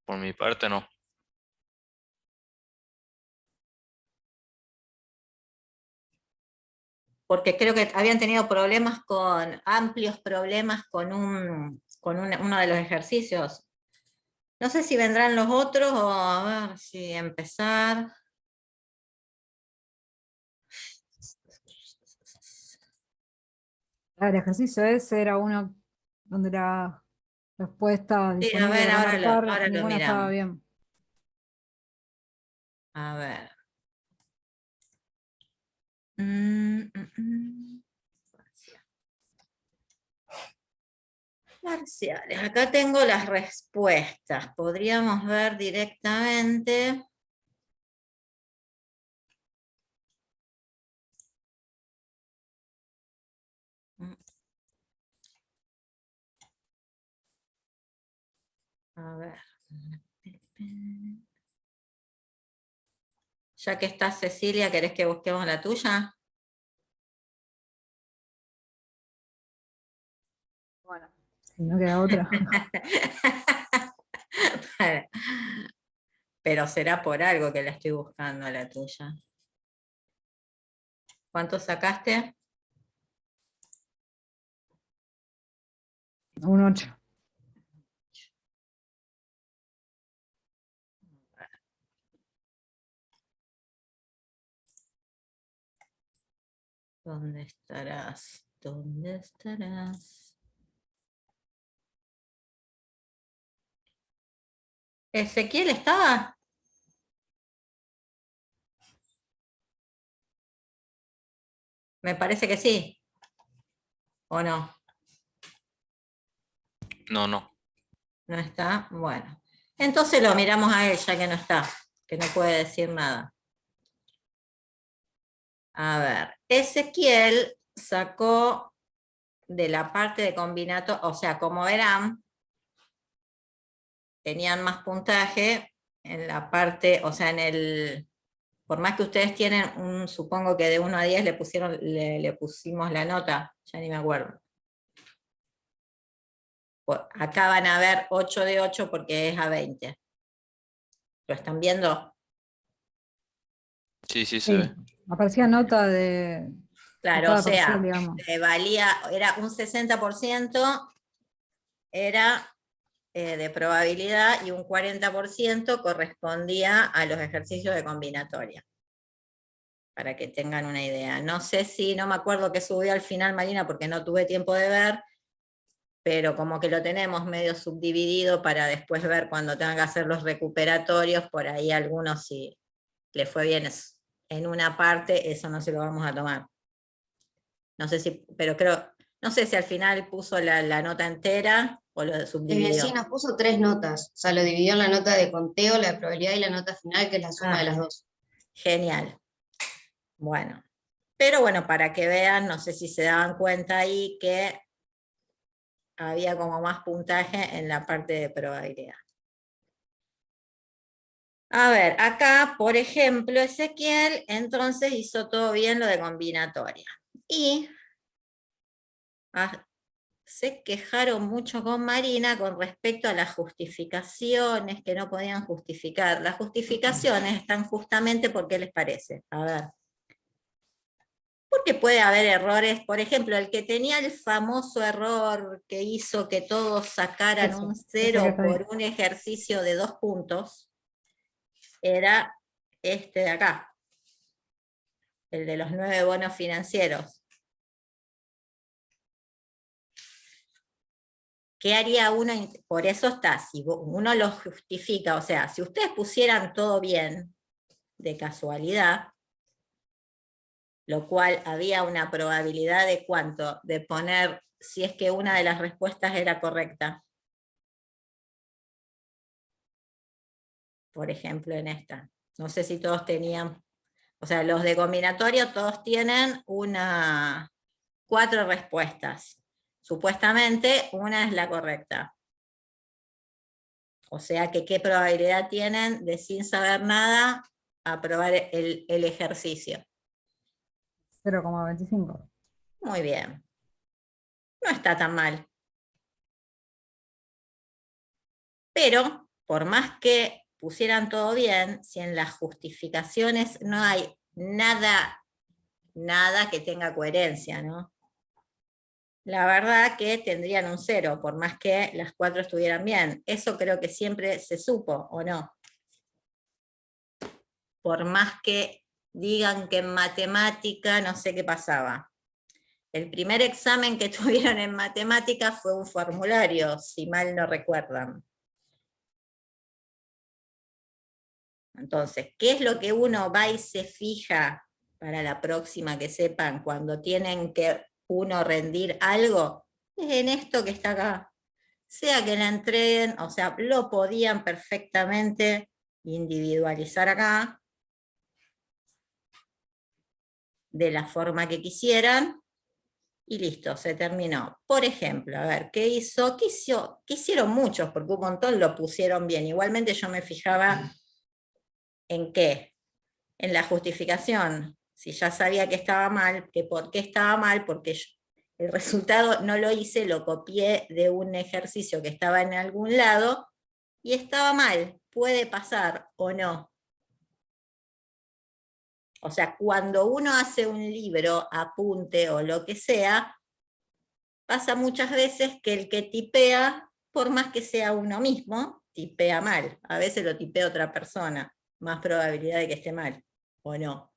Por mi parte no. Porque creo que habían tenido amplios problemas con uno de los ejercicios. No sé si vendrán los otros o a ver si empezar. El ejercicio ese era uno donde la respuesta Sí, a disponible ver, para marcar, ahora lo ninguna estaba miramos. bien. A ver. Parciales. Acá tengo las respuestas. Podríamos ver directamente. A ver. Ya que está Cecilia, ¿querés que busquemos la tuya? Bueno, si no queda otra. Pero será por algo que la estoy buscando la tuya. ¿Cuánto sacaste? Un 8. ¿Dónde estarás? ¿Dónde estarás? ¿Ezequiel estaba? Me parece que sí. ¿O no? No, no. ¿No está? Bueno. Entonces lo miramos a él ya que no está, que no puede decir nada. A ver, Ezequiel sacó de la parte de combinato, o sea, como verán, tenían más puntaje en la parte, o sea, por más que ustedes tienen supongo que de 1 a 10 le pusimos la nota, ya ni me acuerdo. Acá van a ver 8 de 8 porque es a 20. ¿Lo están viendo? Sí, sí se Sí, ve. aparecía nota de Claro, o cada parcial, sea, digamos. era un 60%, era de probabilidad y un 40% correspondía a los ejercicios de combinatoria, para que tengan una idea. No sé si, no me acuerdo qué subió al final Marina porque no tuve tiempo de ver, pero como que lo tenemos medio subdividido para después ver cuando tengan que hacer los recuperatorios, por ahí algunos si le fue bien en una parte, eso no se lo vamos a tomar. No sé si, pero creo, no sé si al final puso la nota entera o lo subdividió. Sí, nos puso 3 notas, o sea, lo dividió en la nota de conteo, la de probabilidad y la nota final, que es la suma de las dos. Genial. Bueno, pero bueno, para que vean, no sé si se daban cuenta ahí que había como más puntaje en la parte de probabilidad. A ver, acá, por ejemplo, Ezequiel, entonces hizo todo bien lo de combinatoria. Y se quejaron mucho con Marina con respecto a las justificaciones, que no podían justificar. Las justificaciones están justamente porque les parece. A ver. Porque puede haber errores, por ejemplo, el que tenía el famoso error que hizo que todos sacaran un Ese que 0 está ahí. por un ejercicio de 2 puntos, era este de acá, el de los 9 bonos financieros. ¿Qué haría uno? Por eso está, si uno lo justifica, o sea, si ustedes pusieran todo bien, de casualidad, lo cual había una probabilidad de cuánto, de poner, si es que una de las respuestas era correcta. Por ejemplo, en esta. No sé si todos tenían, o sea, los de combinatorio todos tienen 4 respuestas. Supuestamente una es la correcta. O sea que qué probabilidad tienen de sin saber nada aprobar el ejercicio. 0,25. Muy bien. No está tan mal. Pero por más que pusieran todo bien, si en las justificaciones no hay nada que tenga coherencia, ¿no? La verdad que tendrían un 0, por más que las 4 estuvieran bien. Eso creo que siempre se supo, ¿o no? Por más que digan que en matemática no sé qué pasaba. El primer examen que tuvieron en matemática fue un formulario, si mal no recuerdan. Entonces, ¿qué es lo que uno va y se fija para la próxima que sepan cuando tienen que uno rendir algo? Es en esto que está acá. Sea que la entreguen, o sea, lo podían perfectamente individualizar acá, de la forma que quisieran, y listo, se terminó. Por ejemplo, a ver, ¿qué hizo? ¿Qué hicieron muchos? Porque un montón lo pusieron bien. Igualmente yo me fijaba en qué, en la justificación. Si ya sabía que estaba mal, que por qué estaba mal, porque el resultado no lo hice, lo copié de un ejercicio que estaba en algún lado y estaba mal. Puede pasar o no. O sea, cuando uno hace un libro, apunte o lo que sea, pasa muchas veces que el que tipea, por más que sea uno mismo, tipea mal. A veces lo tipea otra persona, más probabilidad de que esté mal, o no.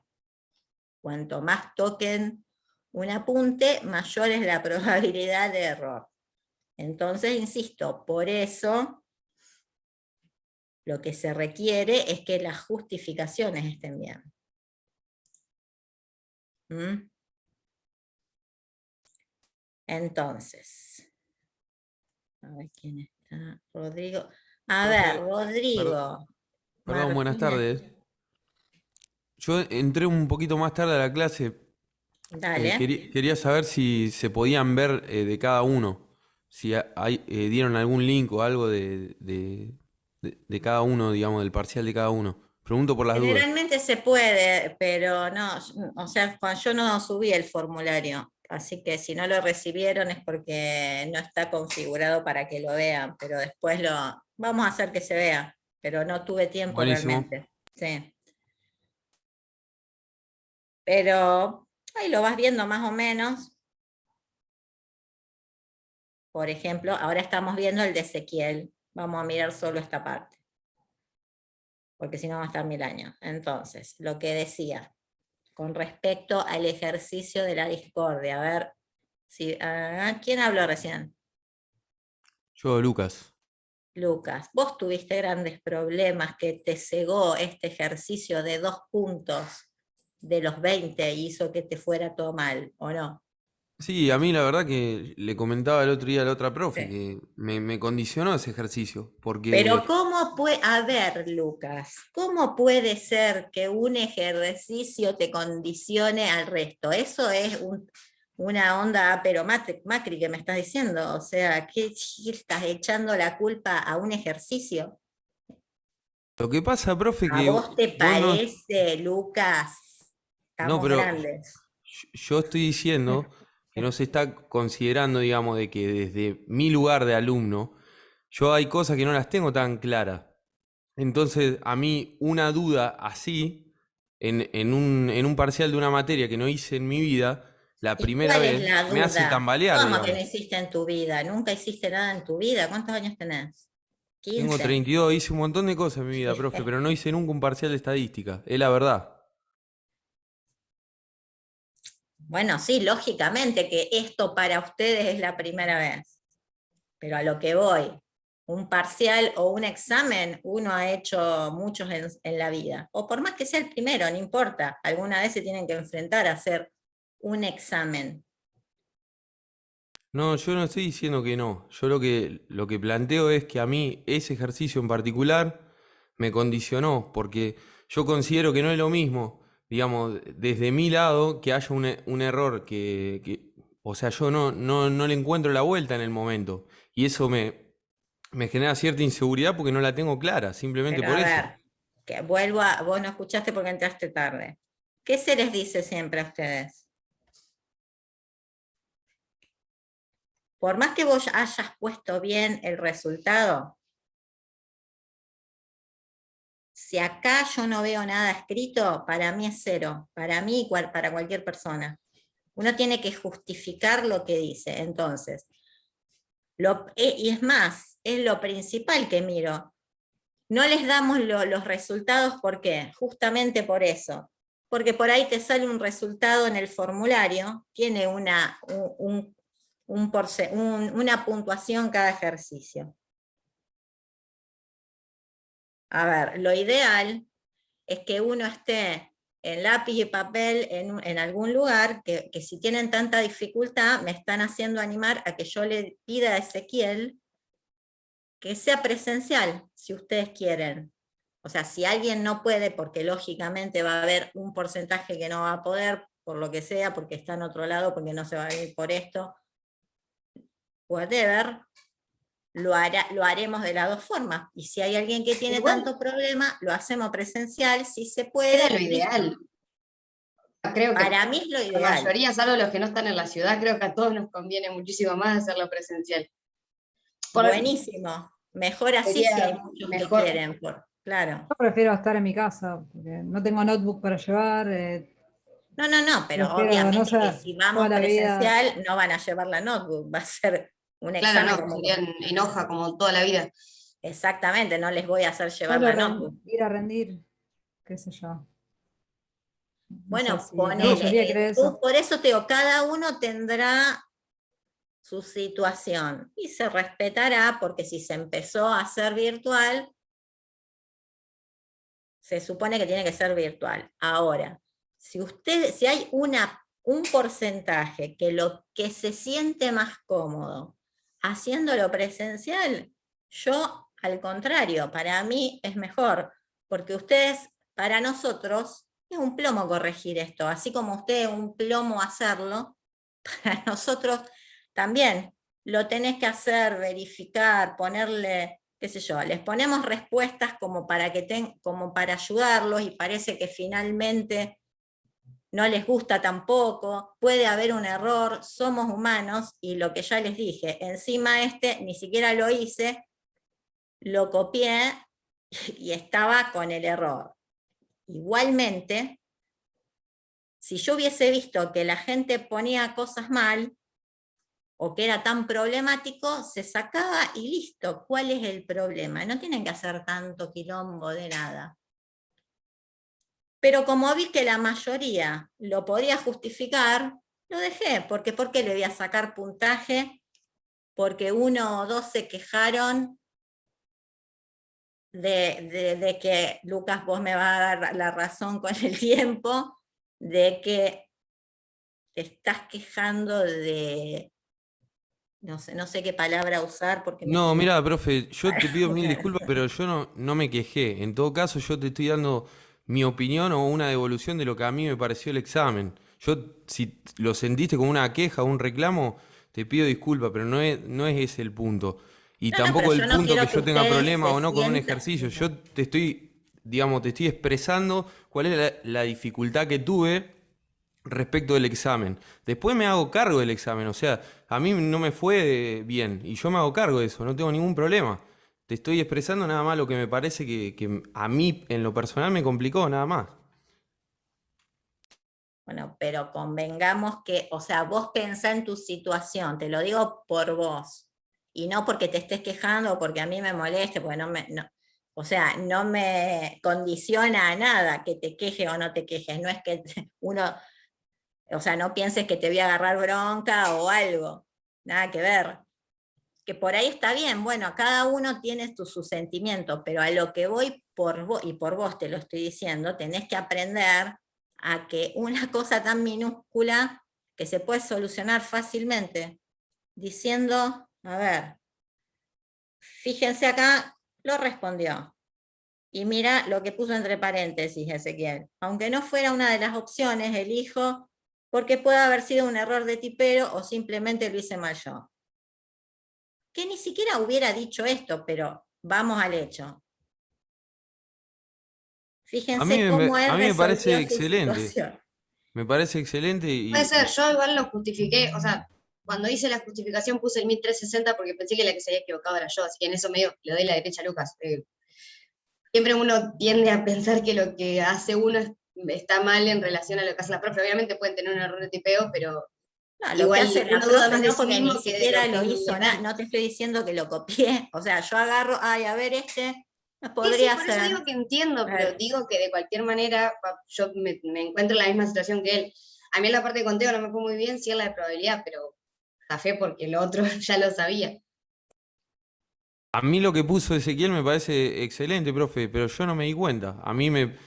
Cuanto más toquen un apunte, mayor es la probabilidad de error. Entonces, insisto, por eso lo que se requiere es que las justificaciones estén bien. ¿Mm? Entonces, a ver quién está. Rodrigo. A ver, Profe, Rodrigo. perdón, buenas Martínez, tardes. Yo entré un poquito más tarde a la clase. dale. Quería saber si se podían ver de cada uno. Si dieron algún link o algo de cada uno, digamos, del parcial de cada uno. Pregunto por las dudas. Generalmente se puede, pero no, o sea, yo no subí el formulario, así que si no lo recibieron es porque no está configurado para que lo vean, pero después vamos a hacer que se vea, pero no tuve tiempo Buenísimo. realmente. Sí. Pero ahí lo vas viendo más o menos. Por ejemplo, ahora estamos viendo el de Ezequiel. Vamos a mirar solo esta parte, porque si no va a estar 1000 años. Entonces, lo que decía, con respecto al ejercicio de la discordia. A ver, ¿quién habló recién? Yo, Lucas. Lucas, vos tuviste grandes problemas que te cegó este ejercicio de 2 puntos de los 20 y hizo que te fuera todo mal, ¿o no? Sí, a mí la verdad que le comentaba el otro día a la otra profe Sí. que me condicionó ese ejercicio. Pero Porque ¿cómo puede, a ver, Lucas, cómo puede ser que un ejercicio te condicione al resto? Eso es una onda pero Macri que me estás diciendo. O sea, ¿qué estás echando la culpa a un ejercicio? lo que pasa, profe, ¿A que vos te vos no. parece, Lucas? No, Estamos pero grandes. yo estoy diciendo que no se está considerando, digamos, de que desde mi lugar de alumno, yo hay cosas que no las tengo tan claras. Entonces, a mí una duda así, en un parcial de una materia que no hice en mi vida, la ¿Y primera cuál es vez, la me hace duda? tambalear, ¿Cómo que no digamos. hiciste en tu vida? ¿Nunca hiciste nada en tu vida? ¿Cuántos años tenés? Tengo 15. 32, hice un montón de cosas en mi vida, profe, pero no hice nunca un parcial de estadística, es la verdad. Bueno, sí, lógicamente que esto para ustedes es la primera vez, pero a lo que voy, un parcial o un examen uno ha hecho muchos en la vida, o por más que sea el primero, no importa, alguna vez se tienen que enfrentar a hacer un examen. No, yo no estoy diciendo que no. Yo lo que planteo es que a mí ese ejercicio en particular me condicionó, porque yo considero que no es lo mismo, digamos, desde mi lado, que haya un error o sea, yo no le encuentro la vuelta en el momento. Y eso me genera cierta inseguridad porque no la tengo clara, simplemente Pero por a eso. ver, que vos no escuchaste porque entraste tarde. ¿Qué se les dice siempre a ustedes? Por más que vos hayas puesto bien el resultado, Si acá yo no veo nada escrito, para mí es 0, para mí y para cualquier persona. Uno tiene que justificar lo que dice. Entonces, y es más, es lo principal que miro. No les damos los resultados, ¿por qué? Justamente por eso. Porque por ahí te sale un resultado en el formulario, tiene una puntuación cada ejercicio. A ver, lo ideal es que uno esté en lápiz y papel en algún lugar, que si tienen tanta dificultad, me están haciendo animar a que yo le pida a Ezequiel que sea presencial, si ustedes quieren. O sea, si alguien no puede, porque lógicamente va a haber un porcentaje que no va a poder, por lo que sea, porque está en otro lado, porque no se va a ir por esto, whatever, lo haremos de las dos formas. Y si hay alguien que tiene Igual, tanto problema, lo hacemos presencial, si se puede. era lo listo. ideal. Creo que Para mí es lo la ideal. mayoría, salvo los que no están en la ciudad, creo que a todos nos conviene muchísimo más hacerlo presencial. Buenísimo. Mejor así si hay Sería muchos mejor. que quieren. Claro. Yo prefiero estar en mi casa, porque no tengo notebook para llevar. No, pero Prefiero, obviamente no que sé, si toda vamos la vida. presencial no van a llevar la notebook, va a ser un Claro, examen no, como... serían en hoja como toda la vida. Exactamente, no les voy a hacer llevar Solo la notebook. ir a rendir, qué sé yo. No sé Bueno, si la mayoría ponele, cree eso. por eso te digo, cada uno tendrá su situación y se respetará, porque si se empezó a hacer virtual, se supone que tiene que ser virtual. Ahora, si hay un porcentaje que lo que se siente más cómodo haciéndolo presencial, yo al contrario, para mí es mejor, porque para nosotros, es un plomo corregir esto, así como ustedes un plomo hacerlo, para nosotros también lo tenés que hacer, verificar, ponerle, qué sé yo, les ponemos respuestas como como para ayudarlos y parece que finalmente no les gusta tampoco, puede haber un error, somos humanos y lo que ya les dije, encima ni siquiera lo hice, lo copié y estaba con el error. Igualmente, si yo hubiese visto que la gente ponía cosas mal, o que era tan problemático, se sacaba y listo. ¿Cuál es el problema? No tienen que hacer tanto quilombo de nada. Pero como vi que la mayoría lo podía justificar, lo dejé, porque ¿por qué le voy a sacar puntaje? Porque 1 o 2 se quejaron de que, Lucas, vos me vas a dar la razón con el tiempo, de que te estás quejando de... No sé qué palabra usar porque No, mira, profe, yo te pido mil disculpas, pero yo no me quejé. En todo caso, yo te estoy dando mi opinión o una devolución de lo que a mí me pareció el examen. Yo, si lo sentiste como una queja o un reclamo, te pido disculpas, pero no es ese el punto. Y No, pero tampoco el yo no punto que quiero que yo tenga ustedes problema se o no con un sientan... ejercicio. Yo te estoy, digamos, te estoy expresando cuál es la dificultad que tuve respecto del examen. Después me hago cargo del examen, o sea, a mí no me fue bien y yo me hago cargo de eso, no tengo ningún problema. Te estoy expresando nada más lo que me parece que a mí en lo personal me complicó, nada más. Bueno, pero convengamos que, o sea, vos pensá en tu situación, te lo digo por vos, y no porque te estés quejando o porque a mí me moleste, porque o sea, no me condiciona a nada que te queje o no te quejes, no es que uno, o sea, no pienses que te voy a agarrar bronca o algo, nada que ver. Que por ahí está bien, bueno, cada uno tiene su sentimiento, pero a lo que voy por vos, y por vos te lo estoy diciendo, tenés que aprender a que una cosa tan minúscula que se puede solucionar fácilmente, diciendo, a ver, fíjense acá, lo respondió. Y mira lo que puso entre paréntesis Ezequiel. Aunque no fuera una de las opciones, elijo porque puede haber sido un error de tipero o simplemente lo hice mal yo. Que ni siquiera hubiera dicho esto, pero vamos al hecho. A mí, Fíjense cómo él a mí me parece resolvió su excelente, situación. me parece excelente Puede y, ser, yo igual lo justifiqué, o sea, cuando hice la justificación puse el 1360 porque pensé que la que se había equivocado era yo, así que en eso medio le doy la derecha a Lucas. siempre uno tiende a pensar que lo que hace uno está mal en relación a lo que hace la profe. Obviamente pueden tener un error de tipeo, pero No, lo que igual hace la uno duda profe más de no, sí porque ni mismo que de siquiera lo que lo hizo, es real. no te estoy diciendo que lo copié. O sea, yo agarro, ay, a ver, Sí, podría por eso ser. digo que entiendo, pero digo que de cualquier manera yo me encuentro en la misma situación que él. A mí en la parte de conteo no me fue muy bien, sí en la de probabilidad, pero zafé porque lo otro ya lo sabía. A mí lo que puso Ezequiel me parece excelente, profe, pero yo no me di cuenta. A mí me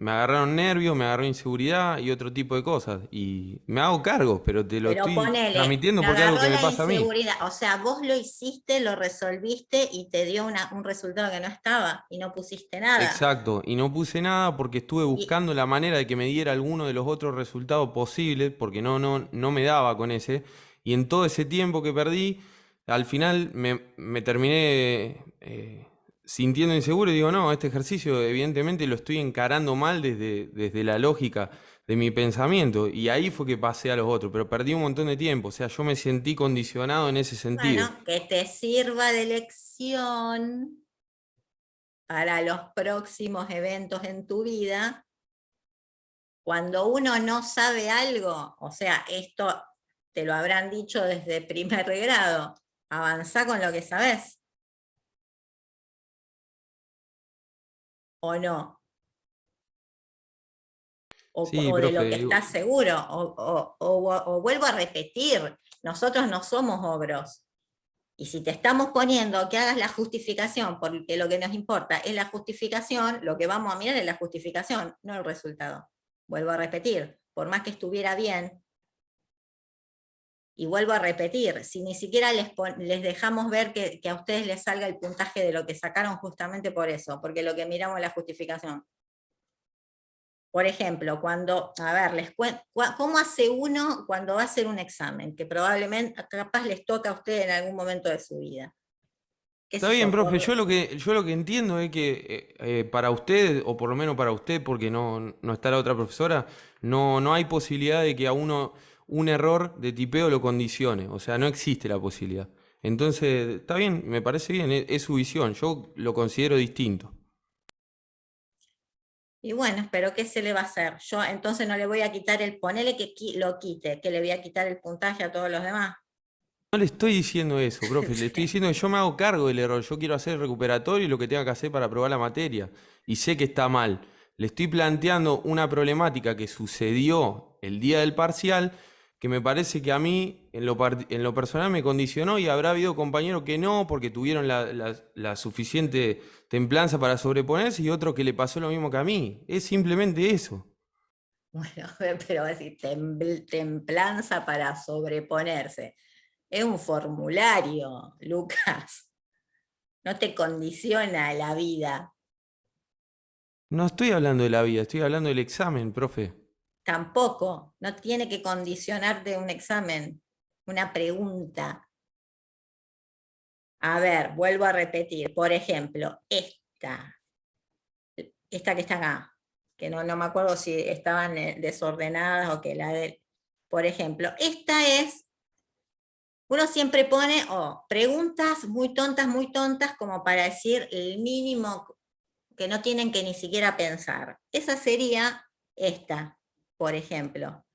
agarraron nervios, me agarró inseguridad y otro tipo de cosas. Y me hago cargo, pero te lo Pero estoy ponele, transmitiendo te porque es algo agarró que me la pasa a mí. inseguridad. O sea, vos lo hiciste, lo resolviste y te dio un resultado que no estaba y no pusiste nada. Exacto, y no puse nada porque estuve Y, buscando la manera de que me diera alguno de los otros resultados posibles, porque no me daba con ese. Y en todo ese tiempo que perdí, al final me terminé sintiendo inseguro y digo, no, este ejercicio evidentemente lo estoy encarando mal desde la lógica de mi pensamiento. Y ahí fue que pasé a los otros, pero perdí un montón de tiempo, o sea, yo me sentí condicionado en ese sentido. bueno, que te sirva de lección para los próximos eventos en tu vida. Cuando uno no sabe algo, o sea, esto te lo habrán dicho desde primer grado, avanzá con lo que sabes, ¿o no? Sí, O de lo que profe. estás seguro, o vuelvo a repetir, nosotros no somos ogros. Y si te estamos poniendo que hagas la justificación, porque lo que nos importa es la justificación, lo que vamos a mirar es la justificación, no el resultado. Vuelvo a repetir, por más que estuviera bien, y vuelvo a repetir, si ni siquiera les dejamos ver que a ustedes les salga el puntaje de lo que sacaron justamente por eso, porque lo que miramos es la justificación. Por ejemplo, cuando, a ver, ¿cómo hace uno cuando va a hacer un examen? Que probablemente, capaz les toca a ustedes en algún momento de su vida. ¿Qué Está sé bien, yo? profe, yo lo que entiendo es que para usted, o por lo menos para usted, porque no está la otra profesora, no hay posibilidad de que a uno un error de tipeo lo condicione. O sea, no existe la posibilidad. Entonces, está bien, me parece bien, es su visión. Yo lo considero distinto. Y bueno, pero ¿qué se le va a hacer? Yo entonces no le voy a quitar ponele que lo quite, que le voy a quitar el puntaje a todos los demás. No le estoy diciendo eso, profe, le estoy diciendo que yo me hago cargo del error, yo quiero hacer el recuperatorio y lo que tenga que hacer para aprobar la materia. Y sé que está mal. Le estoy planteando una problemática que sucedió el día del parcial, que me parece que a mí en lo personal me condicionó y habrá habido compañeros que no, porque tuvieron la suficiente templanza para sobreponerse y otros que le pasó lo mismo que a mí. Es simplemente eso. Bueno, pero decir, templanza para sobreponerse. Es un formulario, Lucas. No te condiciona la vida. No estoy hablando de la vida, estoy hablando del examen, profe. Tampoco, no tiene que condicionarte un examen, una pregunta. A ver, vuelvo a repetir. Por ejemplo, esta que está acá, que no me acuerdo si estaban desordenadas o que por ejemplo, esta es, uno siempre pone preguntas muy tontas como para decir el mínimo que no tienen que ni siquiera pensar. Esa sería esta, por ejemplo.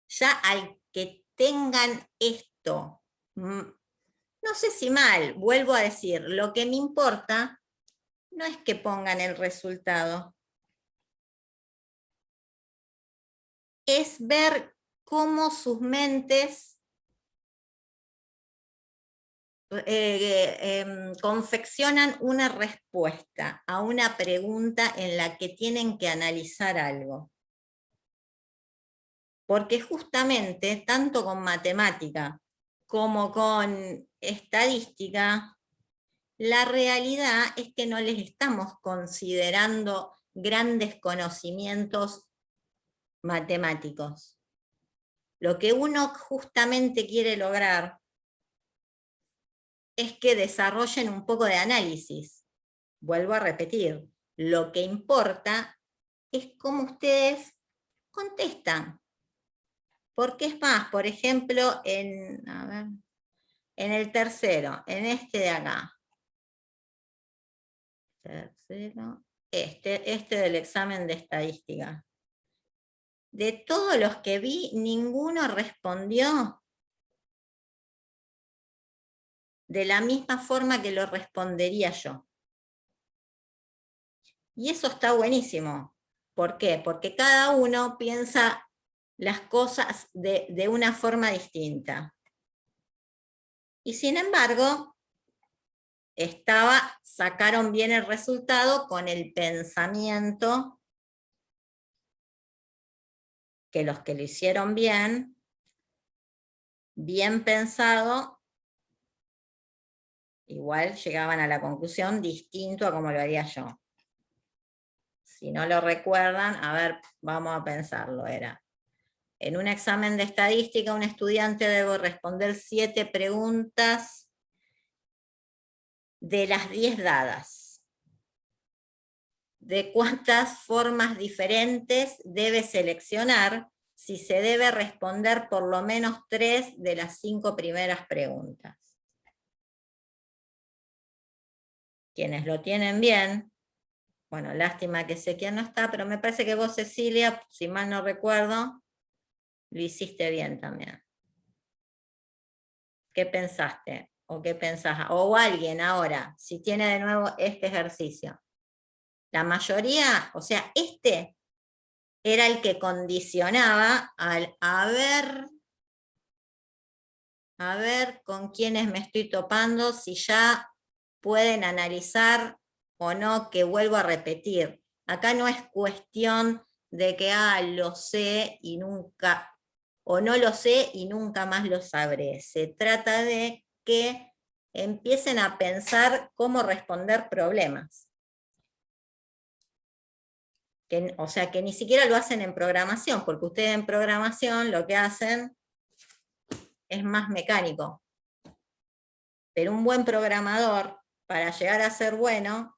Ya al que tengan esto, no sé si mal, vuelvo a decir, lo que me importa no es que pongan el resultado, es ver cómo sus mentes confeccionan una respuesta a una pregunta en la que tienen que analizar algo. Porque justamente, tanto con matemática como con estadística, la realidad es que no les estamos considerando grandes conocimientos matemáticos. Lo que uno justamente quiere lograr es que desarrollen un poco de análisis. Vuelvo a repetir, lo que importa es cómo ustedes contestan. Porque es más, por ejemplo, En el tercero, en este de acá. Tercero, este del examen de estadística. De todos los que vi, ninguno respondió de la misma forma que lo respondería yo. Y eso está buenísimo. ¿Por qué? Porque cada uno piensa las cosas de una forma distinta. Y sin embargo, sacaron bien el resultado con el pensamiento que los que lo hicieron bien pensado, igual llegaban a la conclusión distinto a como lo haría yo. Si no lo recuerdan, a ver, vamos a pensarlo, era. En un examen de estadística, un estudiante debe responder 7 preguntas de las 10 dadas. ¿De cuántas formas diferentes debe seleccionar si se debe responder por lo menos 3 de las 5 primeras preguntas? Quienes lo tienen bien, bueno, lástima que Ezequiel no está, pero me parece que vos, Cecilia, si mal no recuerdo, lo hiciste bien también. ¿Qué pensaste? ¿O qué pensás? O alguien ahora, si tiene de nuevo este ejercicio. La mayoría, o sea, este era el que condicionaba al a ver con quiénes me estoy topando, si ya pueden analizar o no, que vuelvo a repetir. Acá no es cuestión de que lo sé y nunca, o no lo sé y nunca más lo sabré. Se trata de que empiecen a pensar cómo responder problemas. O sea, que ni siquiera lo hacen en programación, porque ustedes en programación lo que hacen es más mecánico. Pero un buen programador, para llegar a ser bueno,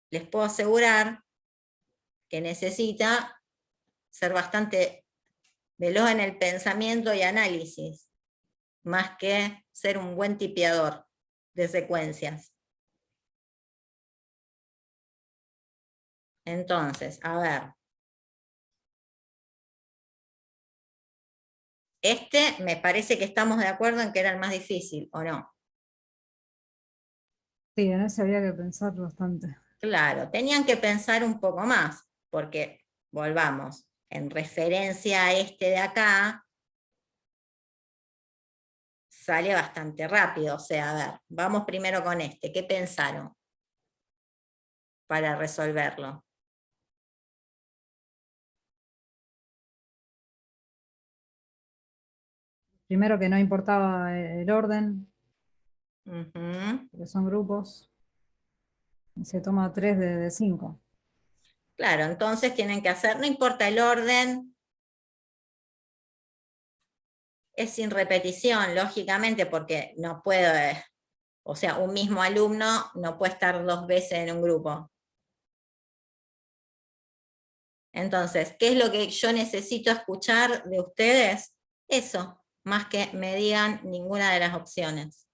les puedo asegurar que necesita ser bastante veloz en el pensamiento y análisis, más que ser un buen tipeador de secuencias. Entonces, a ver. Me parece que estamos de acuerdo en que era el más difícil, ¿o no? Sí, en ese había que pensar bastante. Claro, tenían que pensar un poco más, porque, volvamos, en referencia a este de acá, sale bastante rápido. O sea, a ver, vamos primero con este. ¿Qué pensaron para resolverlo? Primero que no importaba el orden, Ujú. porque son grupos, y se toma 3 de 5. Claro, entonces tienen que hacer, no importa el orden, es sin repetición, lógicamente, porque no puedo, o sea, un mismo alumno no puede estar 2 veces en un grupo. Entonces, ¿qué es lo que yo necesito escuchar de ustedes? Eso, más que me digan ninguna de las opciones.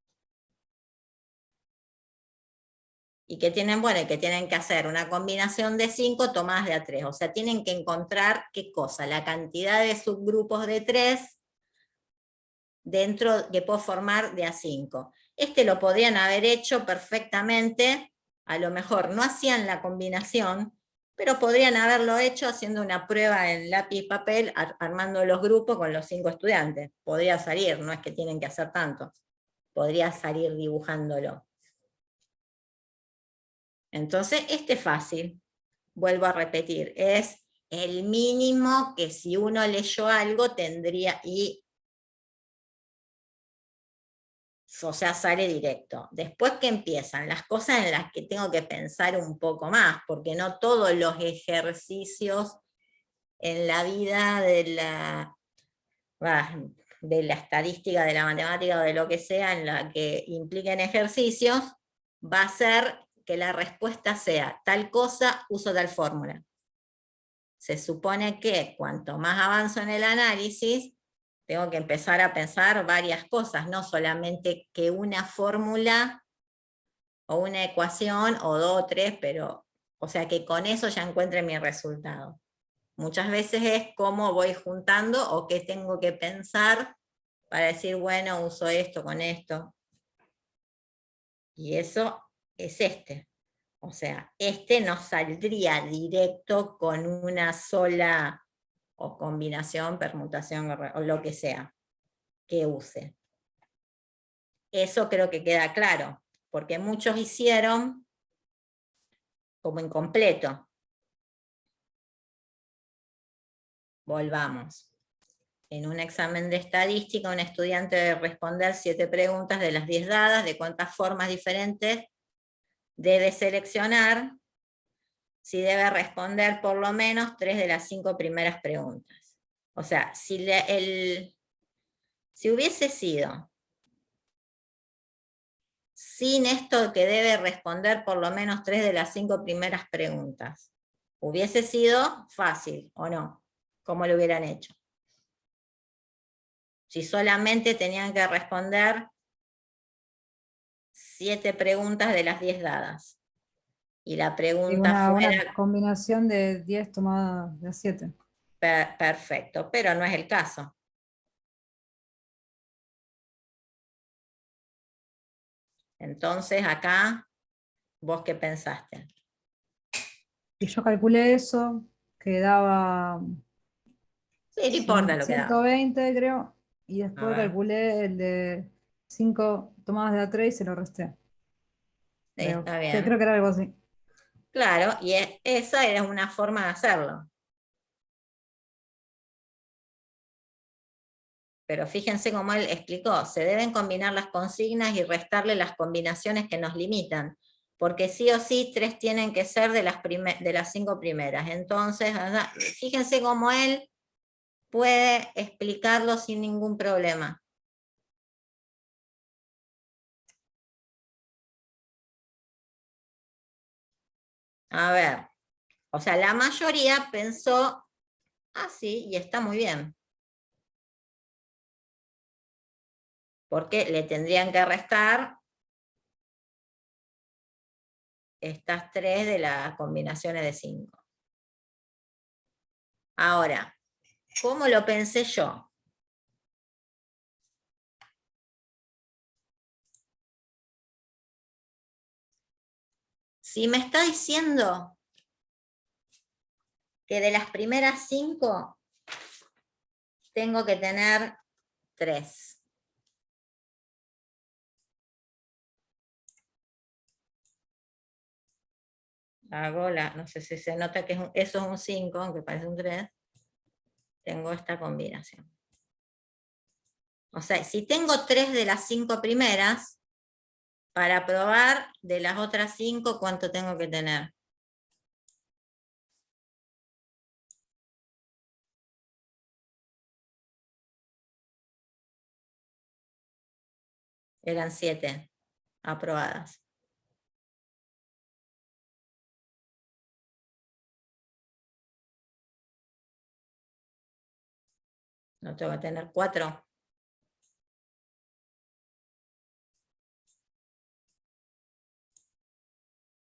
Y que tienen, bueno, y que tienen que hacer una combinación de 5 tomadas de a 3. O sea, tienen que encontrar qué cosa, la cantidad de subgrupos de 3 dentro que puedo formar de a 5. Este lo podrían haber hecho perfectamente, a lo mejor no hacían la combinación, pero podrían haberlo hecho haciendo una prueba en lápiz y papel, armando los grupos con los 5 estudiantes. Podría salir, no es que tienen que hacer tanto. Podría salir dibujándolo. Entonces, este es fácil. Vuelvo a repetir, es el mínimo que si uno leyó algo tendría, o sea, sale directo. Después que empiezan las cosas en las que tengo que pensar un poco más, porque no todos los ejercicios en la vida de la estadística, de la matemática o de lo que sea, en la que impliquen ejercicios, va a ser que la respuesta sea tal cosa, uso tal fórmula. Se supone que cuanto más avanzo en el análisis, tengo que empezar a pensar varias cosas, no solamente que una fórmula o una ecuación o 2 o 3, pero, o sea, que con eso ya encuentre mi resultado. Muchas veces es cómo voy juntando o qué tengo que pensar para decir, bueno, uso esto con esto. Y eso es este. O sea, este no saldría directo con una sola o combinación, permutación o lo que sea que use. Eso creo que queda claro, porque muchos hicieron como incompleto. Volvamos. En un examen de estadística, un estudiante debe responder 7 preguntas de las 10 dadas, de cuántas formas diferentes debe seleccionar, si debe responder por lo menos 3 de las 5 primeras preguntas. O sea, si hubiese sido sin esto que debe responder por lo menos 3 de las 5 primeras preguntas, hubiese sido fácil, ¿o no? ¿Cómo lo hubieran hecho? Si solamente tenían que responder 7 preguntas de las 10 dadas. Y la pregunta Una fuera combinación de 10 tomada de 7. perfecto, pero no es el caso. Entonces acá, ¿vos qué pensaste? Y yo calculé eso, que daba Sí, no importa lo que daba. 120, creo, y A después ver, calculé el de 5 tomadas de A3 y se lo resté. sí, Creo, está creo bien. que era algo así. Claro, y esa era una forma de hacerlo. Pero fíjense cómo él explicó, se deben combinar las consignas y restarle las combinaciones que nos limitan, porque sí o sí 3 tienen que ser de las 5 primeras. Entonces, fíjense cómo él puede explicarlo sin ningún problema. A ver, o sea, la mayoría pensó así y está muy bien. Porque le tendrían que restar estas 3 de las combinaciones de 5. Ahora, ¿cómo lo pensé yo? Si me está diciendo que de las primeras 5 tengo que tener 3. No sé si se nota que eso es un 5, aunque parece un 3. Tengo esta combinación. O sea, si tengo 3 de las 5 primeras, para probar de las otras 5, ¿cuánto tengo que tener? Eran 7 aprobadas. No tengo que tener 4.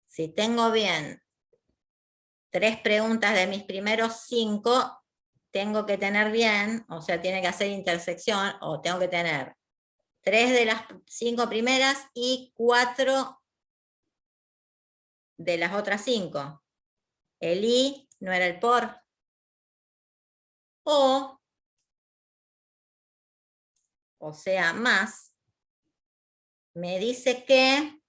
Si tengo bien 3 preguntas de mis primeros 5, tengo que tener bien, o sea, tiene que hacer intersección, o tengo que tener 3 de las 5 primeras y 4 de las otras 5. El y no era el por. O sea, más, me dice que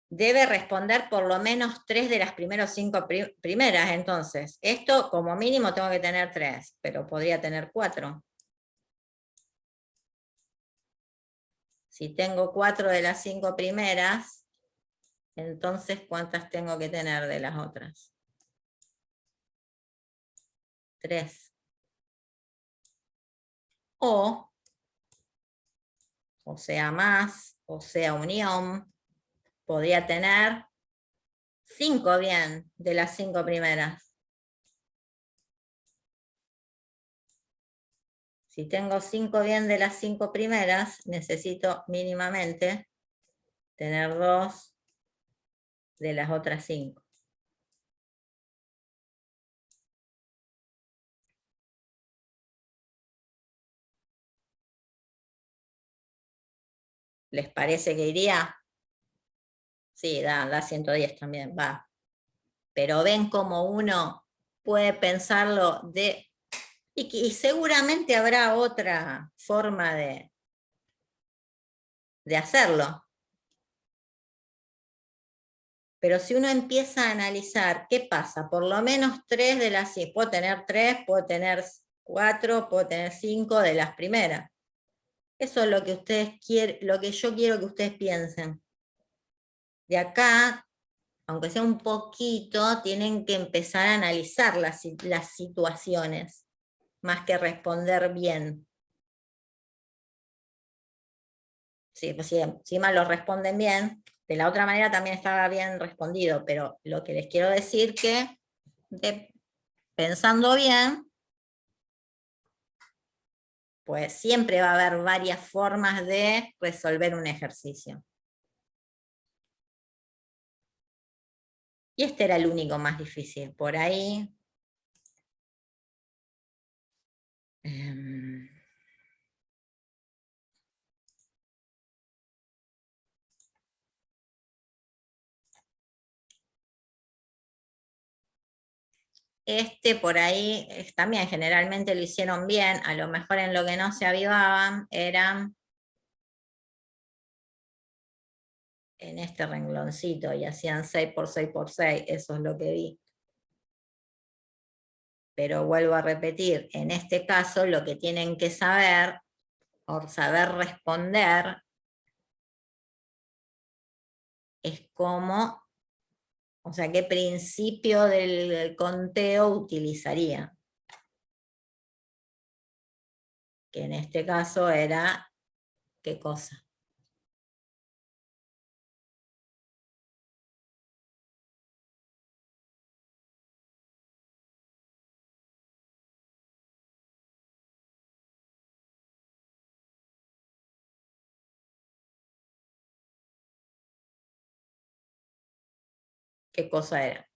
debe responder por lo menos 3 de las primeras 5 primeras. Entonces, esto como mínimo tengo que tener 3, pero podría tener 4. Si tengo 4 de las 5 primeras, entonces ¿cuántas tengo que tener de las otras? 3. O sea, más, o sea, unión, podría tener 5 bien de las 5 primeras. Si tengo 5 bien de las 5 primeras, necesito mínimamente tener 2 de las otras 5. ¿Les parece que iría? Sí, da 110 también, va. Pero ven cómo uno puede pensarlo y seguramente habrá otra forma de hacerlo. Pero si uno empieza a analizar, ¿qué pasa? Por lo menos 3 de las 6. Puedo tener 3, puedo tener 4, puedo tener 5 de las primeras. Eso es lo que ustedes quieren, lo que yo quiero que ustedes piensen. De acá, aunque sea un poquito, tienen que empezar a analizar las situaciones, más que responder bien. Sí, pues si encima lo responden bien, de la otra manera también estaba bien respondido, pero lo que les quiero decir que, pensando bien, pues siempre va a haber varias formas de resolver un ejercicio. Y este era el único más difícil. Por ahí. Este por ahí también generalmente lo hicieron bien, a lo mejor en lo que no se avivaban era en este rengloncito y hacían 6 por 6 por 6, eso es lo que vi. Pero vuelvo a repetir, en este caso lo que tienen que saber, o saber responder, es cómo, o sea, qué principio del conteo utilizaría. Que en este caso era, ¿qué cosa? ¿Qué cosa era?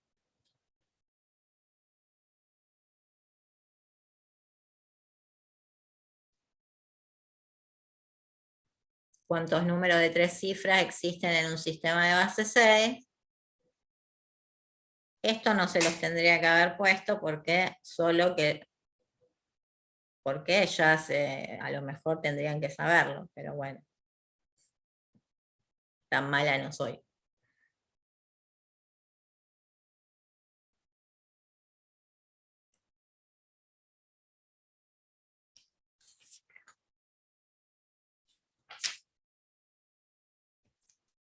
¿Cuántos números de 3 cifras existen en un sistema de base 6? Esto no se los tendría que haber puesto porque porque ellas a lo mejor tendrían que saberlo, pero bueno, tan mala no soy.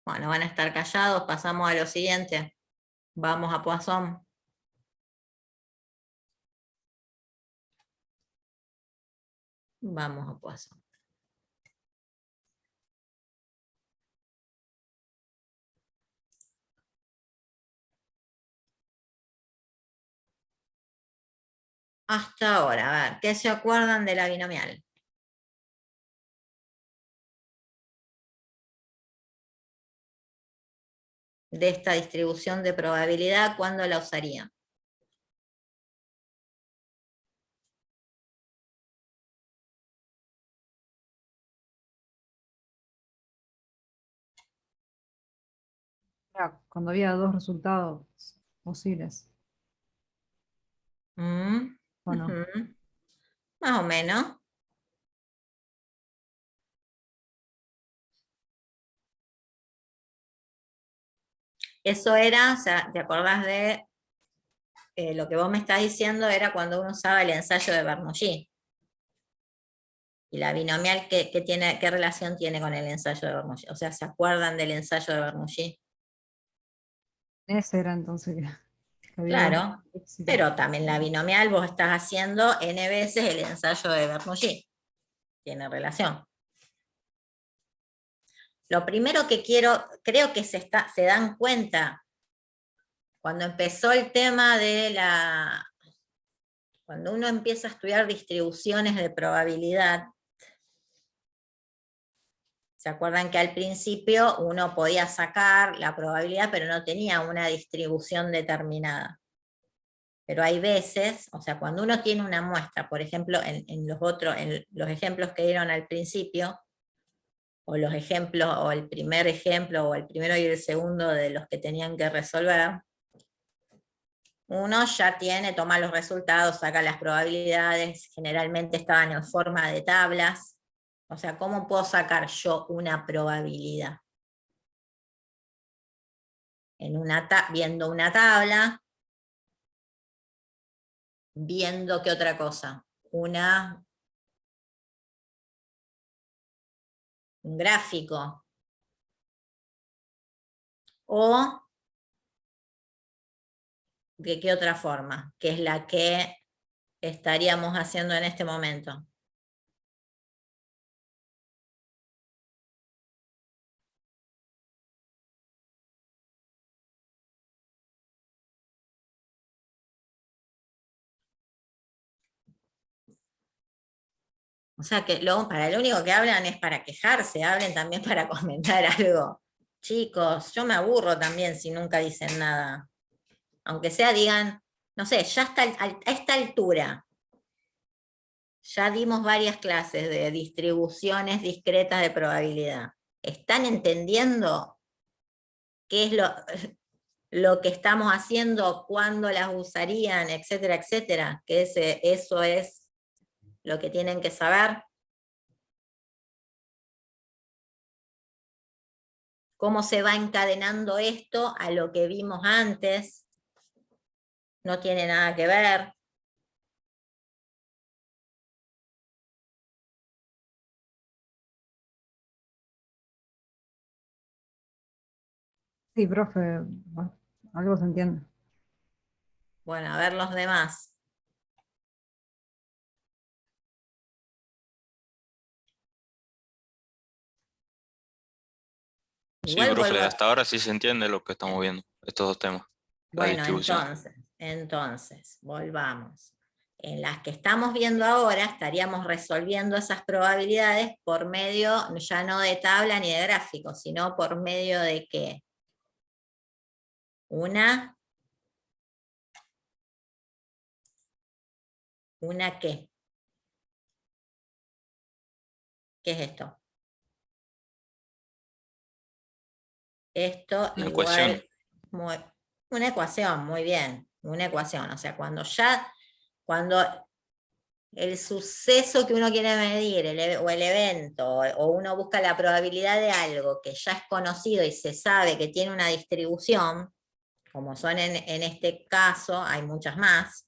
Bueno, van a estar callados, pasamos a lo siguiente. Vamos a Poisson. Vamos a Poisson. Hasta ahora, a ver, ¿qué se acuerdan de la binomial? De esta distribución de probabilidad, ¿cuándo la usaría? Cuando había 2 resultados posibles, ¿o no? Ujú. Más o menos. Eso era, o sea, ¿te acordás de lo que vos me estás diciendo? Era cuando uno usaba el ensayo de Bernoulli. Y la binomial, ¿qué relación tiene con el ensayo de Bernoulli? O sea, ¿se acuerdan del ensayo de Bernoulli? Ese era entonces que había Claro, éxito. pero también la binomial vos estás haciendo n veces el ensayo de Bernoulli. Tiene relación. Lo primero que creo que se dan cuenta cuando empezó el tema de cuando uno empieza a estudiar distribuciones de probabilidad, ¿se acuerdan que al principio uno podía sacar la probabilidad, pero no tenía una distribución determinada? Pero hay veces, o sea, cuando uno tiene una muestra, por ejemplo, en los ejemplos que dieron al principio, o los ejemplos, o el primer ejemplo, o el primero y el segundo de los que tenían que resolver, uno ya toma los resultados, saca las probabilidades, generalmente estaban en forma de tablas. O sea, ¿cómo puedo sacar yo una probabilidad? Viendo una tabla, viendo qué otra cosa, un gráfico, o de qué otra forma, que es la que estaríamos haciendo en este momento. O sea que para lo único que hablan es para quejarse, hablen también para comentar algo. Chicos, yo me aburro también si nunca dicen nada. Aunque sea digan, no sé, ya a esta altura, ya dimos varias clases de distribuciones discretas de probabilidad. ¿Están entendiendo qué es lo que estamos haciendo, cuándo las usarían, etcétera, etcétera? Que eso es lo que tienen que saber. ¿Cómo se va encadenando esto a lo que vimos antes? No tiene nada que ver. Sí, profe, bueno, algo se entiende. Bueno, a ver los demás. Sí, Igual profe, vuelvo. hasta ahora sí se entiende lo que estamos viendo, estos dos temas, la Bueno, distribución. entonces, volvamos. En las que estamos viendo ahora, estaríamos resolviendo esas probabilidades por medio, ya no de tabla ni de gráfico, sino por medio de ¿qué? ¿Una qué? ¿Qué es esto? Esto Una igual, ecuación. una ecuación, muy bien, una ecuación. O sea, cuando el suceso que uno quiere medir, o el evento, o uno busca la probabilidad de algo que ya es conocido y se sabe que tiene una distribución, como son en este caso, hay muchas más,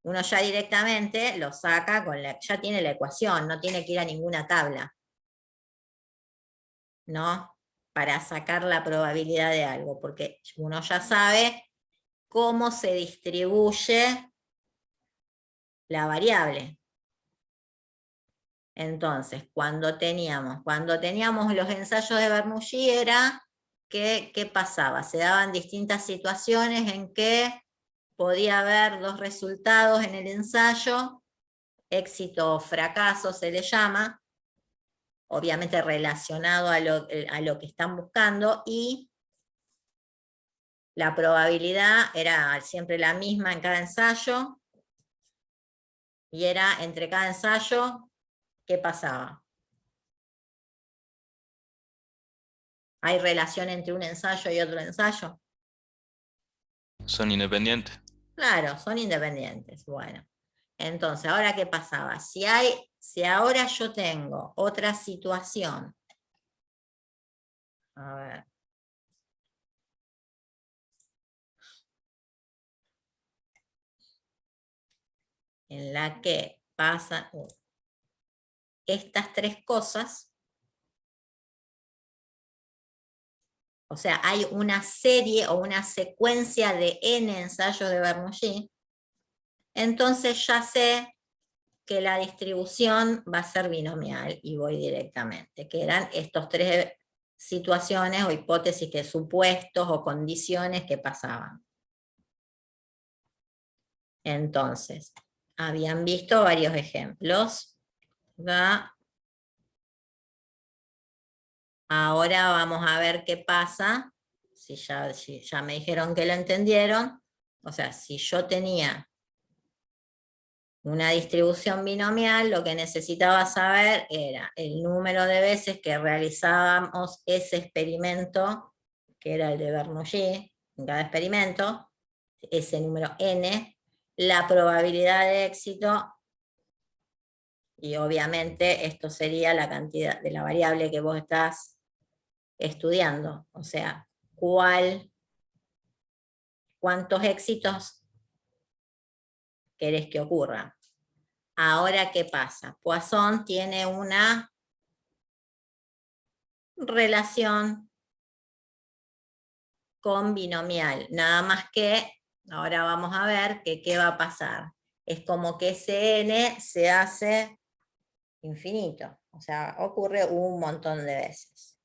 uno ya directamente lo saca, ya tiene la ecuación, no tiene que ir a ninguna tabla, ¿no? Para sacar la probabilidad de algo, porque uno ya sabe cómo se distribuye la variable. Entonces, cuando teníamos los ensayos de Bernoulli era ¿qué pasaba? Se daban distintas situaciones en que podía haber dos resultados en el ensayo, éxito o fracaso se le llama, obviamente relacionado a lo que están buscando, y la probabilidad era siempre la misma en cada ensayo, y era entre cada ensayo, ¿qué pasaba? ¿Hay relación entre un ensayo y otro ensayo? Son independientes. Claro, son independientes. Bueno, entonces, ¿ahora qué pasaba? Si ahora yo tengo otra situación, a ver, en la que pasan estas tres cosas, o sea, hay una serie o una secuencia de n ensayos de Bernoulli, entonces ya sé que la distribución va a ser binomial y voy directamente, que eran estos tres situaciones o hipótesis, que supuestos o condiciones que pasaban. Entonces, habían visto varios ejemplos. ¿Verdad? Ahora vamos a ver qué pasa, si ya me dijeron que lo entendieron. O sea, si yo tenía una distribución binomial, lo que necesitaba saber era el número de veces que realizábamos ese experimento, que era el de Bernoulli, en cada experimento, ese número n, la probabilidad de éxito, y obviamente esto sería la cantidad de la variable que vos estás estudiando, o sea, cuántos éxitos querés que ocurran. Ahora, ¿qué pasa? Poisson tiene una relación con binomial, nada más que, ahora vamos a ver que qué va a pasar. Es como que ese n se hace infinito, o sea, ocurre un montón de veces.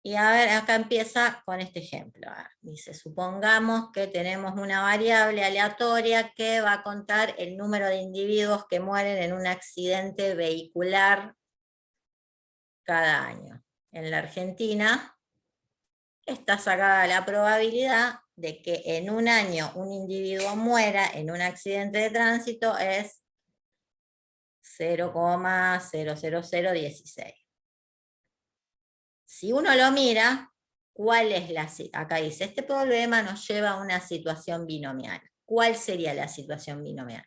Y a ver, acá empieza con este ejemplo. Dice, supongamos que tenemos una variable aleatoria que va a contar el número de individuos que mueren en un accidente vehicular cada año. En la Argentina está sacada la probabilidad de que en un año un individuo muera en un accidente de tránsito es 0,00016. Si uno lo mira, ¿cuál es acá dice, este problema nos lleva a una situación binomial. ¿Cuál sería la situación binomial?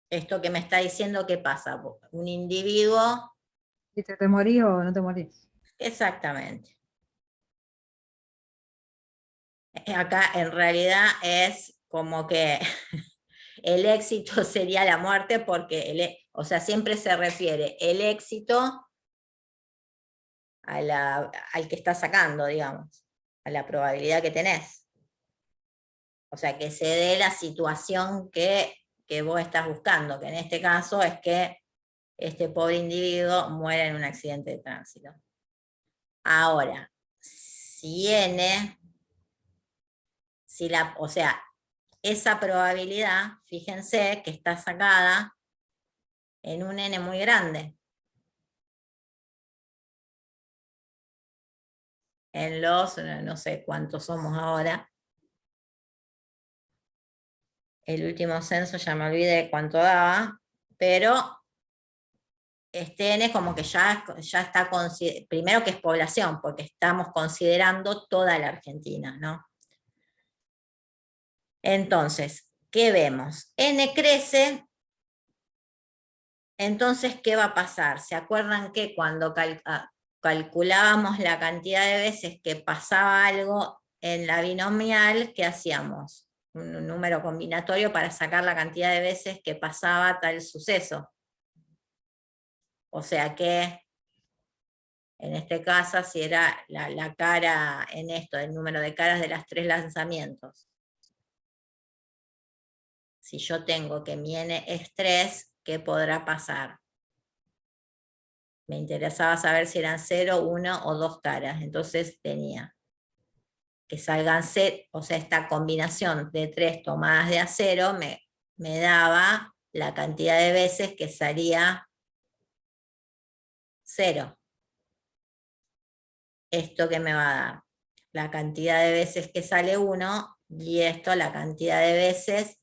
Esto que me está diciendo, ¿qué pasa? Un individuo... Si te morís o no te morís. Exactamente. Acá en realidad es como que el éxito sería la muerte porque, o sea, siempre se refiere el éxito al que está sacando, digamos, a la probabilidad que tenés. O sea, que se dé la situación que vos estás buscando, que en este caso es que este pobre individuo muera en un accidente de tránsito. Ahora, si n, o sea, esa probabilidad, fíjense que está sacada en un n muy grande. En los, no sé cuántos somos ahora. El último censo ya me olvidé cuánto daba, pero este n es como que ya está, primero que es población, porque estamos considerando toda la Argentina, ¿no? Entonces, ¿qué vemos? N crece, entonces, ¿qué va a pasar? ¿Se acuerdan que cuando calculábamos la cantidad de veces que pasaba algo en la binomial, ¿qué hacíamos? Un número combinatorio para sacar la cantidad de veces que pasaba tal suceso. O sea que, en este caso, si era la cara en esto, el número de caras de las 3 lanzamientos. Si yo tengo que mi n es 3, ¿qué podrá pasar? Me interesaba saber si eran 0, 1 o 2 caras. Entonces tenía que salgan 0, o sea, esta combinación de 3 tomadas de a 0 me daba la cantidad de veces que salía 0. ¿Esto qué me va a dar? La cantidad de veces que sale 1 y esto la cantidad de veces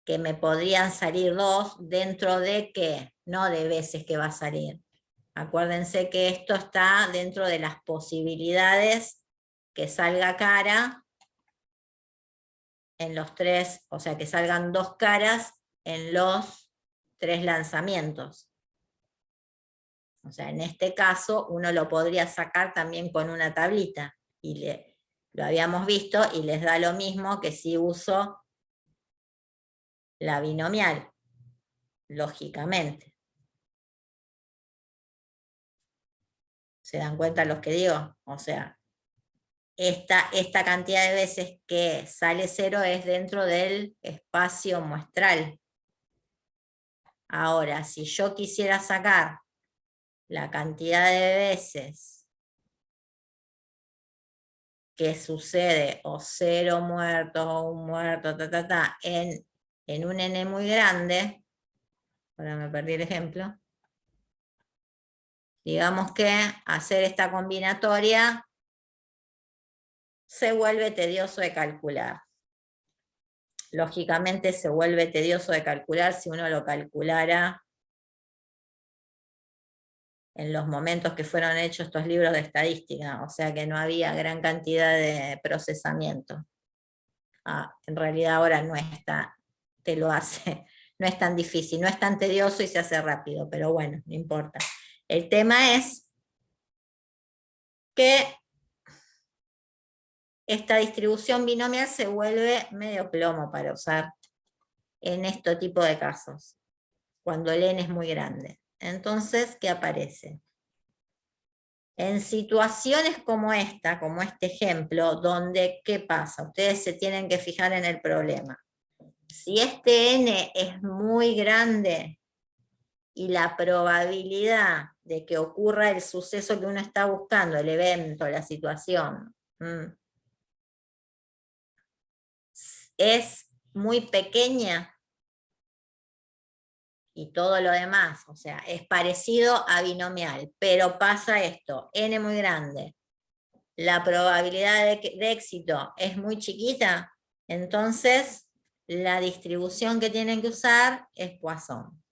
que me podrían salir 2 dentro de qué, no de veces que va a salir. Acuérdense que esto está dentro de las posibilidades que salga cara en los 3, o sea que salgan 2 caras en los 3 lanzamientos. O sea, en este caso uno lo podría sacar también con una tablita, y lo habíamos visto y les da lo mismo que si uso la binomial, lógicamente. ¿Se dan cuenta los que digo? O sea, esta cantidad de veces que sale 0 es dentro del espacio muestral. Ahora, si yo quisiera sacar la cantidad de veces que sucede o 0 muertos o 1 muerto, en un n muy grande, ahora me perdí el ejemplo, digamos que hacer esta combinatoria se vuelve tedioso de calcular. Lógicamente se vuelve tedioso de calcular si uno lo calculara en los momentos que fueron hechos estos libros de estadística, o sea que no había gran cantidad de procesamiento. En realidad ahora no está, te lo hace, no es tan difícil, no es tan tedioso y se hace rápido, pero bueno, no importa. El tema es que esta distribución binomial se vuelve medio plomo para usar en este tipo de casos, cuando el n es muy grande. Entonces, ¿qué aparece? En situaciones como esta, como este ejemplo, donde, ¿qué pasa? Ustedes se tienen que fijar en el problema. Si este n es muy grande y la probabilidad de que ocurra el suceso que uno está buscando, el evento, la situación, es muy pequeña, y todo lo demás, o sea, es parecido a binomial, pero pasa esto, n muy grande, la probabilidad de éxito es muy chiquita, entonces la distribución que tienen que usar es Poisson.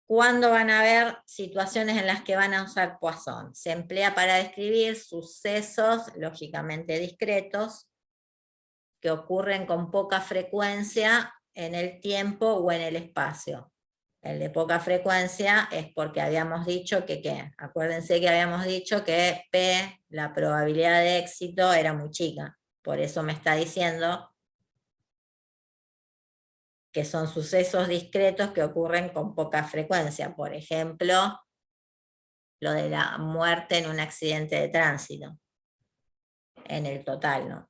¿Cuándo van a haber situaciones en las que van a usar Poisson? Se emplea para describir sucesos lógicamente discretos que ocurren con poca frecuencia en el tiempo o en el espacio. El de poca frecuencia es porque habíamos dicho que, ¿qué? Acuérdense que habíamos dicho que P, la probabilidad de éxito era muy chica. Por eso me está diciendo que son sucesos discretos que ocurren con poca frecuencia. Por ejemplo, lo de la muerte en un accidente de tránsito. En el total, ¿no?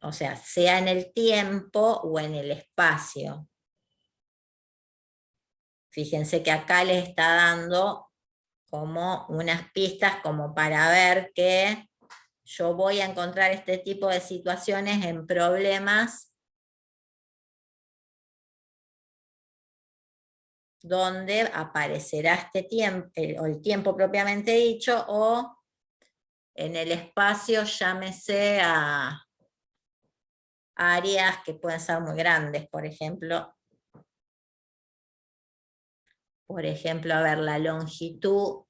O sea, sea en el tiempo o en el espacio. Fíjense que acá les está dando como unas pistas como para ver que yo voy a encontrar este tipo de situaciones en problemas donde aparecerá este tiempo, o el tiempo propiamente dicho, o en el espacio llámese a áreas que pueden ser muy grandes, por ejemplo, a ver, la longitud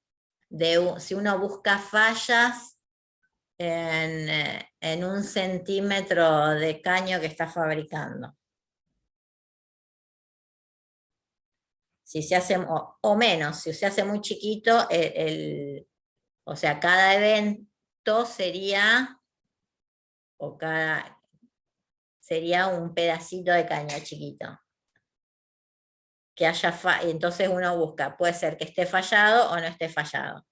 si uno busca fallas en 1 centímetro de caño que está fabricando. Si se hace, o menos, si se hace muy chiquito, o sea, cada evento sería, sería un pedacito de caño chiquito. Que haya entonces uno busca, puede ser que esté fallado o no esté fallado.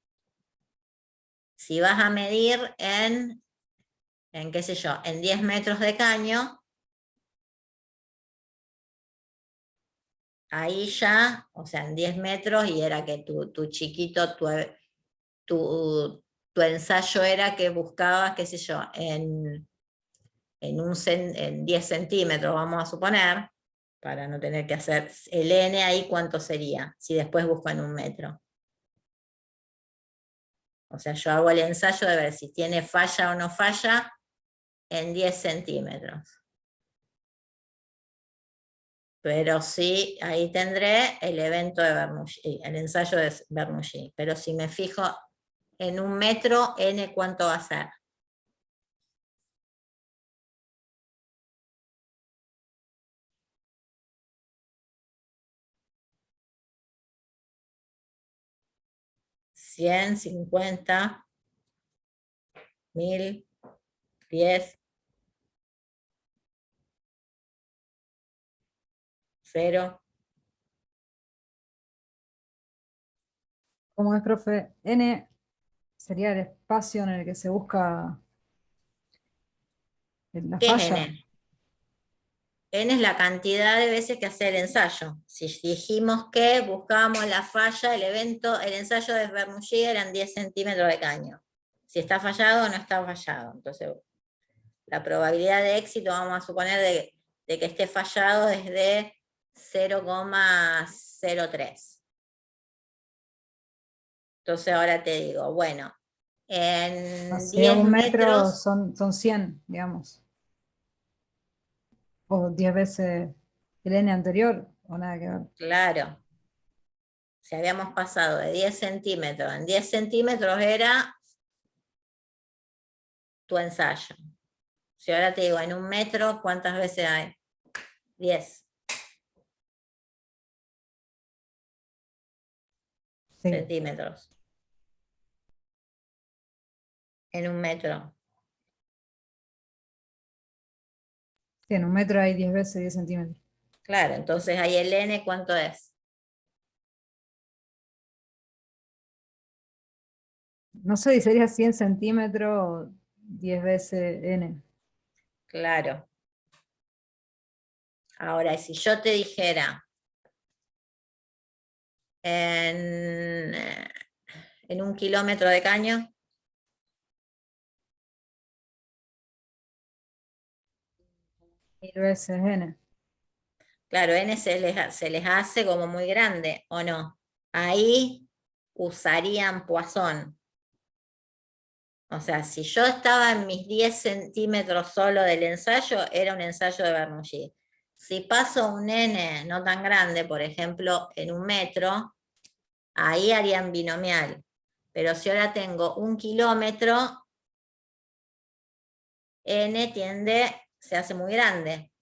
Si vas a medir en qué sé yo, en 10 metros de caño, ahí ya, o sea, en 10 metros, y era que tu chiquito, tu ensayo era que buscabas, qué sé yo, en 10 centímetros, vamos a suponer, para no tener que hacer el n ahí, ¿cuánto sería? Si después busco en 1 metro. O sea, yo hago el ensayo de ver si tiene falla o no falla en 10 centímetros. Pero sí, ahí tendré el evento de Bernoulli, el ensayo de Bernoulli. Pero si me fijo en 1 metro, n, ¿cuánto va a ser? ¿100, 50, 1000, 10, 0? ¿Cómo es, profe? N sería el espacio en el que se busca la ¿Qué es falla. n? N es la cantidad de veces que hace el ensayo. Si dijimos que buscábamos la falla, el ensayo de Bernoulli eran 10 centímetros de caño. Si está fallado o no está fallado. Entonces, la probabilidad de éxito, vamos a suponer, de que esté fallado es de 0,03. Entonces ahora te digo, bueno, en Así 10 un metro metros, son 100, digamos. O 10 veces el N anterior, o nada que ver. claro, si habíamos pasado de 10 centímetros, en 10 centímetros era tu ensayo. Si ahora te digo, en un metro, ¿cuántas veces hay? 10 Sí, centímetros. En un metro. sí, en un metro hay 10 veces 10 centímetros. Claro, entonces ahí el N, ¿cuánto es? No sé si sería 100 centímetros o 10 veces N. Claro. Ahora, si yo te dijera en 1 kilómetro de caño, 1000 veces N. claro, N se les hace como muy grande, ¿o no? Ahí usarían Poisson. O sea, si yo estaba en mis 10 centímetros solo del ensayo, era un ensayo de Bernoulli. Si paso un N no tan grande, por ejemplo, en 1 metro, ahí harían binomial. Pero si ahora tengo 1 kilómetro, N se hace muy grande,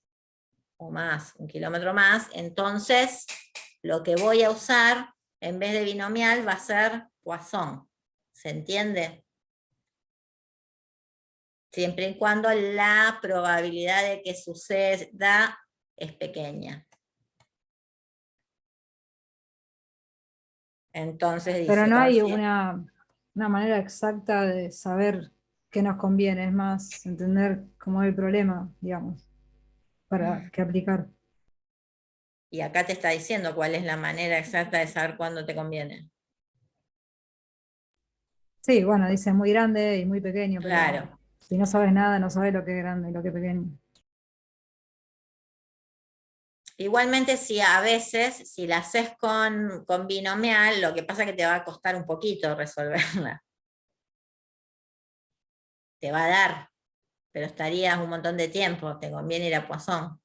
o más, 1 kilómetro más, entonces lo que voy a usar en vez de binomial va a ser Poisson. ¿Se entiende? Siempre y cuando la probabilidad de que suceda es pequeña. Entonces Pero dice, no hay una manera exacta de saber qué nos conviene, es más entender cómo es el problema, digamos, para qué aplicar. y acá te está diciendo cuál es la manera exacta de saber cuándo te conviene. Sí, bueno, dice muy grande y muy pequeño, pero Claro. si no sabes nada, no sabes lo que es grande y lo que es pequeño. Igualmente, si a veces, si la haces con binomial, lo que pasa es que te va a costar un poquito resolverla. Te va a dar, pero estarías un montón de tiempo, te conviene ir a Poisson.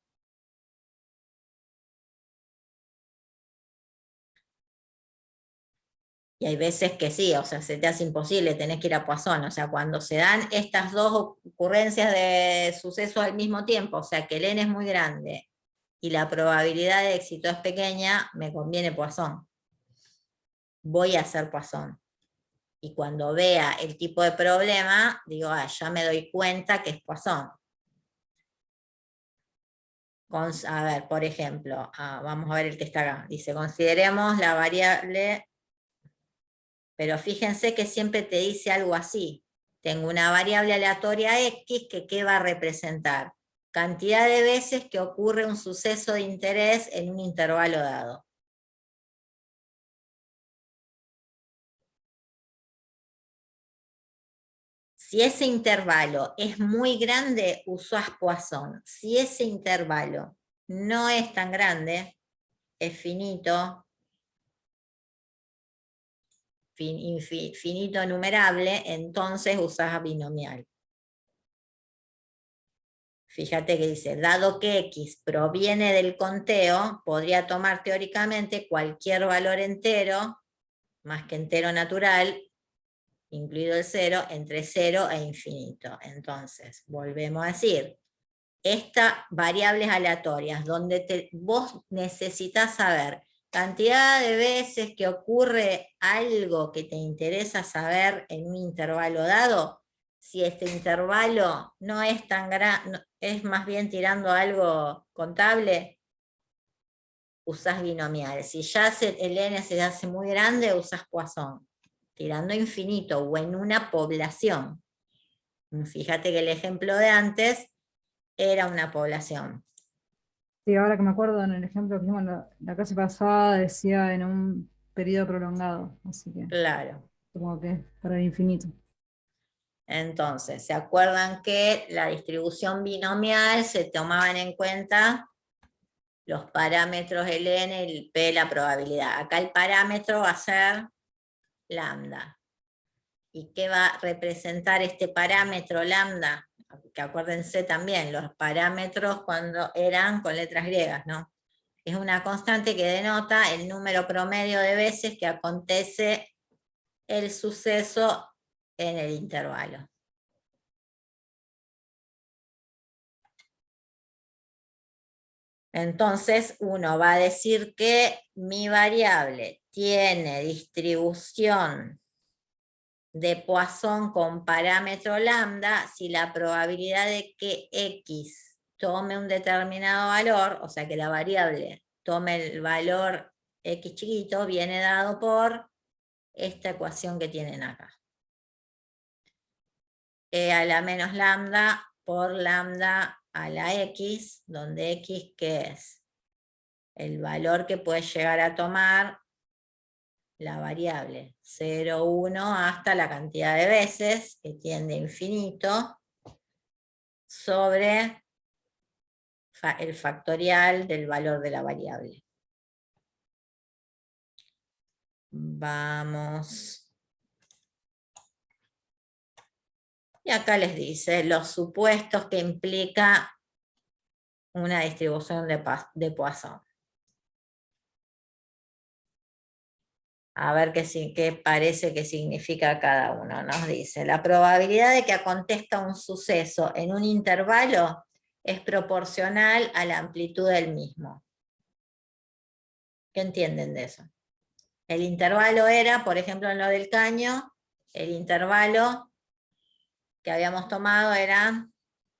Y hay veces que sí, o sea, se te hace imposible, tenés que ir a Poisson. O sea, cuando se dan estas dos ocurrencias de suceso al mismo tiempo, o sea, que el N es muy grande y la probabilidad de éxito es pequeña, me conviene Poisson. Voy a hacer Poisson. Y cuando vea el tipo de problema, digo, ya me doy cuenta que es Poisson. A ver, por ejemplo, vamos a ver el que está acá. Dice, consideremos la variable, pero fíjense que siempre te dice algo así. Tengo una variable aleatoria X que ¿qué va a representar? Cantidad de veces que ocurre un suceso de interés en un intervalo dado. Si ese intervalo es muy grande, usás Poisson. Si ese intervalo no es tan grande, es finito, finito numerable, entonces usás binomial. Fíjate que dice, dado que X proviene del conteo, podría tomar teóricamente cualquier valor entero, más que entero natural, incluido el 0, entre 0 e infinito. Entonces, volvemos a decir, estas variables aleatorias, donde vos necesitas saber cantidad de veces que ocurre algo que te interesa saber en un intervalo dado, si este intervalo no es tan grande, es más bien tirando a algo contable, usás binomial. Si ya el n se hace muy grande, usás Poisson, tirando a infinito o en una población. Fíjate que el ejemplo de antes era una población. Sí, ahora que me acuerdo en el ejemplo que vimos la clase pasada, decía en un periodo prolongado, así que Claro. supongo que para el infinito. Entonces, ¿se acuerdan que la distribución binomial se tomaban en cuenta los parámetros, el n, el p, la probabilidad? Acá el parámetro va a ser lambda. ¿Y qué va a representar este parámetro lambda? Que acuérdense también, los parámetros cuando eran con letras griegas, ¿no? Es una constante que denota el número promedio de veces que acontece el suceso en el intervalo. Entonces uno va a decir que mi variable tiene distribución de Poisson con parámetro lambda si la probabilidad de que x tome un determinado valor, o sea que la variable tome el valor x chiquito, viene dado por esta ecuación que tienen acá. E a la menos lambda por lambda a la x, donde x, ¿qué es? El valor que puede llegar a tomar la variable 0, 1 hasta la cantidad de veces, que tiende a infinito, sobre el factorial del valor de la variable. Vamos. Y acá les dice los supuestos que implica una distribución de Poisson. A ver qué parece que significa cada uno. Nos dice, la probabilidad de que acontezca un suceso en un intervalo es proporcional a la amplitud del mismo. ¿Qué entienden de eso? El intervalo era, por ejemplo, en lo del caño, el intervalo que habíamos tomado era,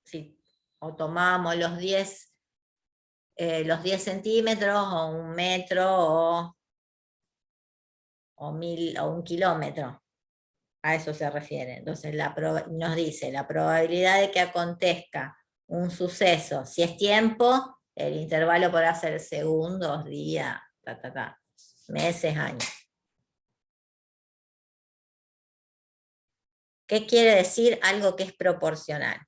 si o tomábamos los 10 centímetros, o 1 metro, o 1000, o 1 kilómetro. A eso se refiere. Entonces nos dice, la probabilidad de que acontezca un suceso, si es tiempo, el intervalo podrá ser segundos, días, meses, años. ¿Qué quiere decir algo que es proporcional?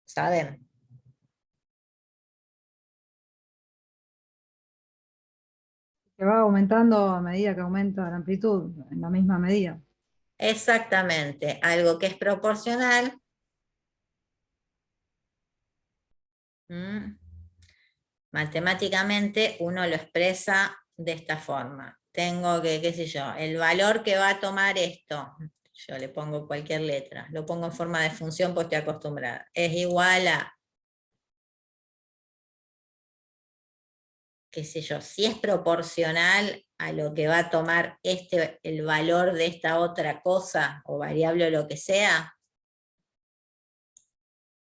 ¿Saben? Que va aumentando a medida que aumenta la amplitud, en la misma medida. Exactamente, algo que es proporcional. Matemáticamente uno lo expresa de esta forma. Tengo que, qué sé yo, el valor que va a tomar esto, yo le pongo cualquier letra, lo pongo en forma de función porque estoy acostumbrada, es igual a, qué sé yo, si es proporcional a lo que va a tomar el valor de esta otra cosa, o variable o lo que sea.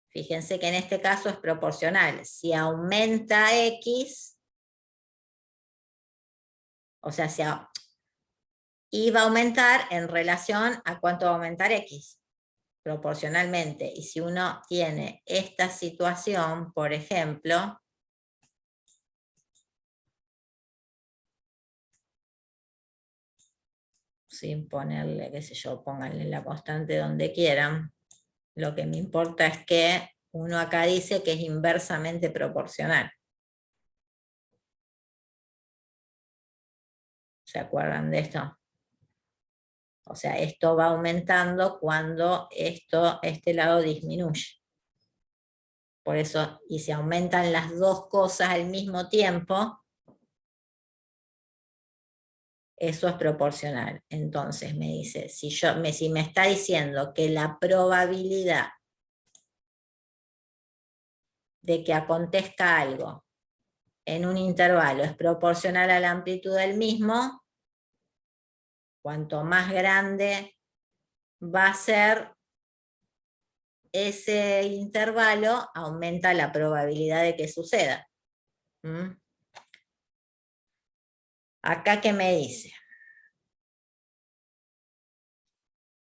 Fíjense que en este caso es proporcional. Si aumenta x, o sea, y va a aumentar en relación a cuánto va a aumentar x, proporcionalmente. Y si uno tiene esta situación, por ejemplo, sin ponerle, qué sé yo, pónganle la constante donde quieran, lo que me importa es que uno acá dice que es inversamente proporcional. ¿Se acuerdan de esto? O sea, esto va aumentando cuando este lado disminuye. Por eso, y si aumentan las dos cosas al mismo tiempo, eso es proporcional. Entonces me dice, si me está diciendo que la probabilidad de que acontezca algo en un intervalo es proporcional a la amplitud del mismo, cuanto más grande va a ser ese intervalo, aumenta la probabilidad de que suceda. Acá, ¿qué me dice?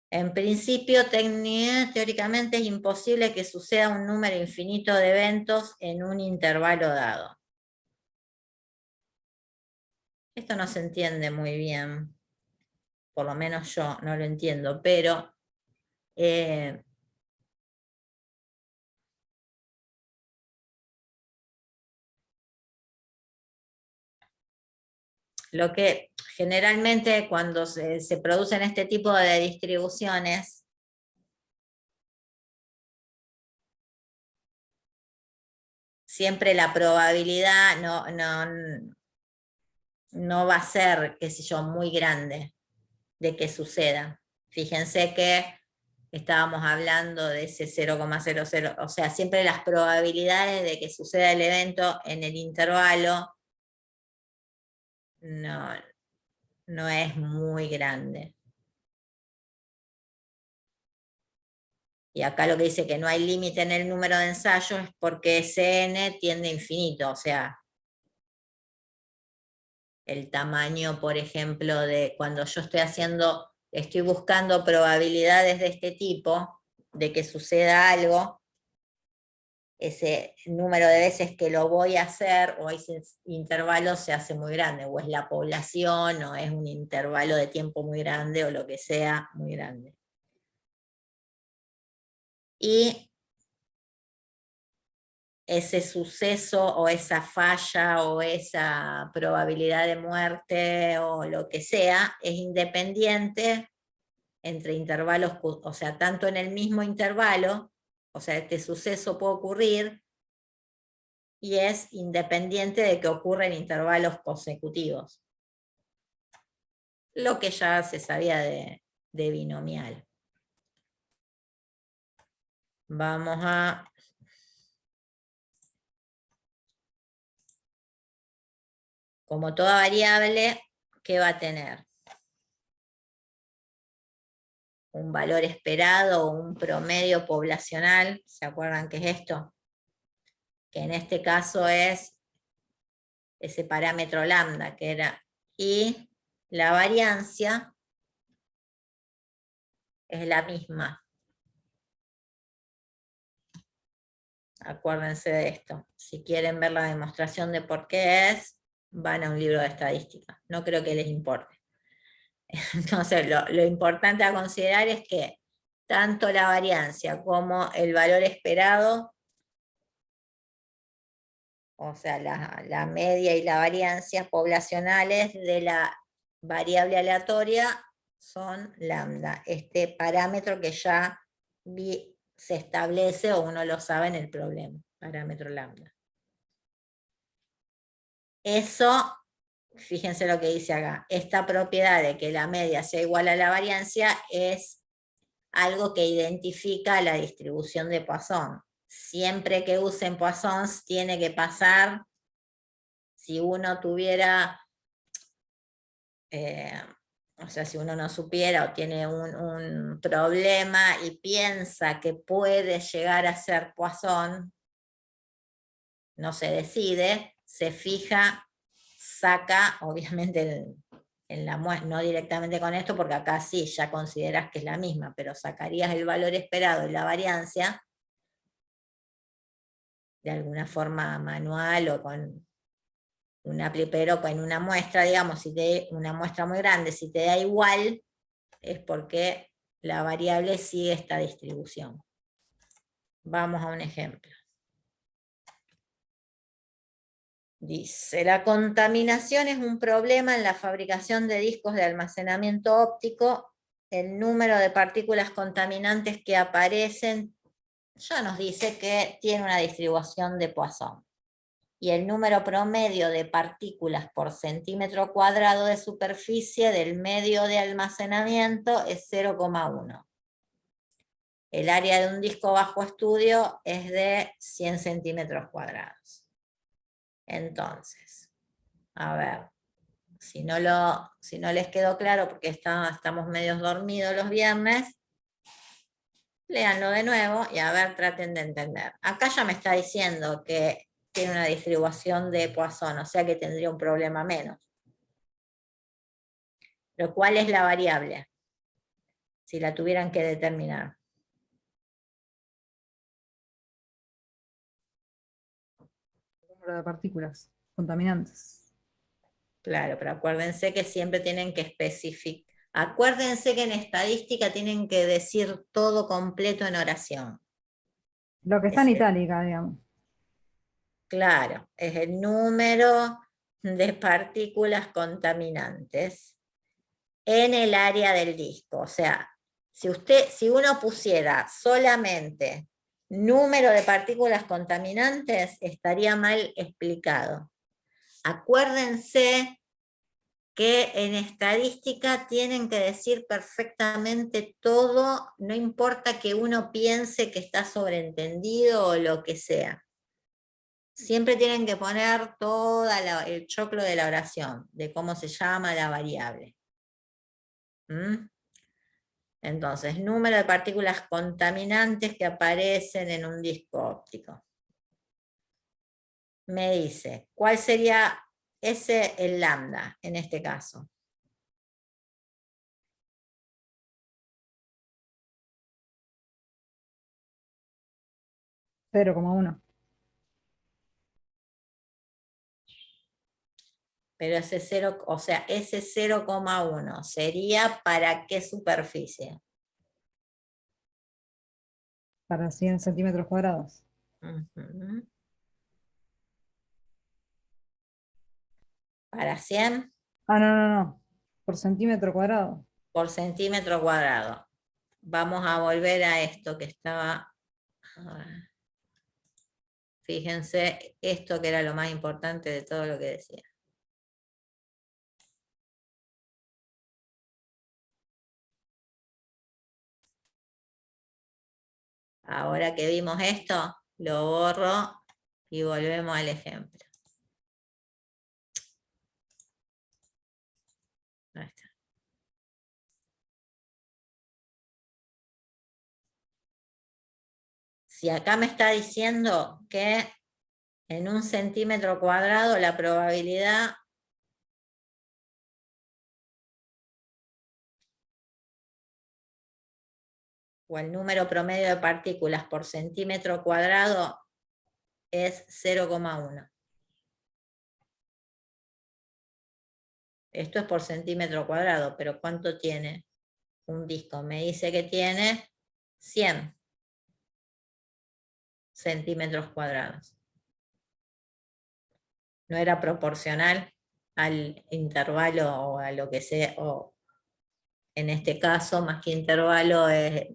En principio, teóricamente es imposible que suceda un número infinito de eventos en un intervalo dado. Esto no se entiende muy bien, por lo menos yo no lo entiendo, pero lo que generalmente cuando se producen este tipo de distribuciones, siempre la probabilidad no va a ser, qué sé yo, muy grande de que suceda. Fíjense que estábamos hablando de ese 0,00, o sea, siempre las probabilidades de que suceda el evento en el intervalo no es muy grande. Y acá lo que dice que no hay límite en el número de ensayos es porque Cn tiende a infinito, o sea, el tamaño, por ejemplo, de cuando yo estoy buscando probabilidades de este tipo, de que suceda algo, ese número de veces que lo voy a hacer, o ese intervalo se hace muy grande, o es la población, o es un intervalo de tiempo muy grande, o lo que sea muy grande. Y ese suceso, o esa falla, o esa probabilidad de muerte, o lo que sea, es independiente entre intervalos, o sea, tanto en el mismo intervalo, o sea, este suceso puede ocurrir, y es independiente de que ocurra en intervalos consecutivos. Lo que ya se sabía de binomial. Vamos a... Como toda variable, ¿qué va a tener? Un valor esperado o un promedio poblacional. ¿Se acuerdan qué es esto? Que en este caso es ese parámetro lambda que era, y la variancia es la misma. Acuérdense de esto. Si quieren ver la demostración de por qué es, van a un libro de estadística. No creo que les importe. Entonces, lo importante a considerar es que tanto la variancia como el valor esperado, o sea, la media y la variancia poblacionales de la variable aleatoria son lambda, este parámetro que ya se establece o uno lo sabe en el problema, parámetro lambda. Eso, fíjense lo que dice acá, esta propiedad de que la media sea igual a la variancia es algo que identifica la distribución de Poisson. Siempre que usen Poissons tiene que pasar, si uno tuviera, o sea, si uno no supiera o tiene un problema y piensa que puede llegar a ser Poisson, no se decide, se fija, saca, obviamente en la muestra, no directamente con esto, porque acá sí, ya consideras que es la misma, pero sacarías el valor esperado y la variancia, de alguna forma manual o con pero con una muestra, digamos, si te una muestra muy grande, si te da igual, es porque la variable sigue esta distribución. Vamos a un ejemplo. Dice, la contaminación es un problema en la fabricación de discos de almacenamiento óptico. El número de partículas contaminantes que aparecen ya nos dice que tiene una distribución de Poisson. Y el número promedio de partículas por centímetro cuadrado de superficie del medio de almacenamiento es 0,1. El área de un disco bajo estudio es de 100 centímetros cuadrados. Entonces, a ver, si no les quedó claro, porque estamos medios dormidos los viernes, léanlo de nuevo y a ver, traten de entender. Acá ya me está diciendo que tiene una distribución de Poisson, o sea que tendría un problema menos. Pero ¿cuál es la variable? si la tuvieran que determinar. Número de partículas contaminantes. Claro, pero acuérdense que siempre tienen que especificar. Acuérdense que en estadística tienen que decir todo completo en oración. Lo que está en Es el- itálica, digamos. Claro, es el número de partículas contaminantes en el área del disco. O sea, si uno pusiera solamente número de partículas contaminantes, estaría mal explicado. Acuérdense que en estadística tienen que decir perfectamente todo, no importa que uno piense que está sobreentendido o lo que sea. Siempre tienen que poner todo el choclo de la oración, de cómo se llama la variable. ¿Mm? Entonces, número de partículas contaminantes que aparecen en un disco óptico. Me dice, ¿cuál sería el lambda en este caso? 0,1. Pero ese 0, o sea, ese 0,1 sería ¿para qué superficie? Para 100 centímetros cuadrados. Ujú. ¿Para 100? Ah, no, no, no. Por centímetro cuadrado. Por centímetro cuadrado. Vamos a volver a esto que estaba... a ver. Fíjense, esto que era lo más importante de todo lo que decía. Ahora que vimos esto, lo borro y volvemos al ejemplo. Ahí está. Si acá me está diciendo que en un centímetro cuadrado la probabilidad o el número promedio de partículas por centímetro cuadrado es 0,1. Esto es por centímetro cuadrado, pero ¿cuánto tiene un disco? Me dice que tiene 100 centímetros cuadrados. No era proporcional al intervalo o a lo que sea, o en este caso, más que intervalo, es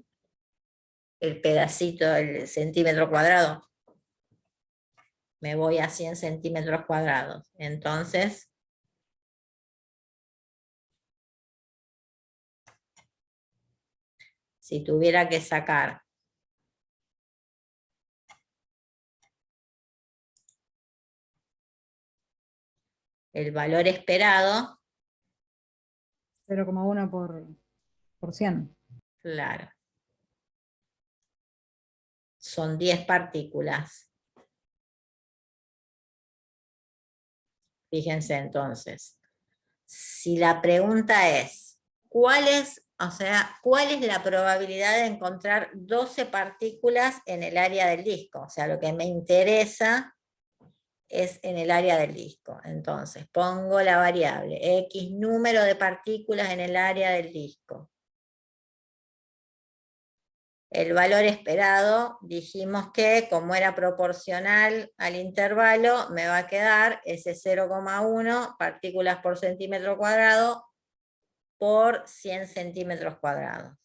el pedacito, el centímetro cuadrado. Me voy a 100 centímetros cuadrados. Entonces, si tuviera que sacar el valor esperado, 0,1 por 100. claro, son 10 partículas. Fíjense entonces, si la pregunta es, ¿cuál es la probabilidad de encontrar 12 partículas en el área del disco? O sea, lo que me interesa es en el área del disco. Entonces, pongo la variable X número de partículas en el área del disco. El valor esperado, dijimos que como era proporcional al intervalo, me va a quedar ese 0,1 partículas por centímetro cuadrado por 100 centímetros cuadrados.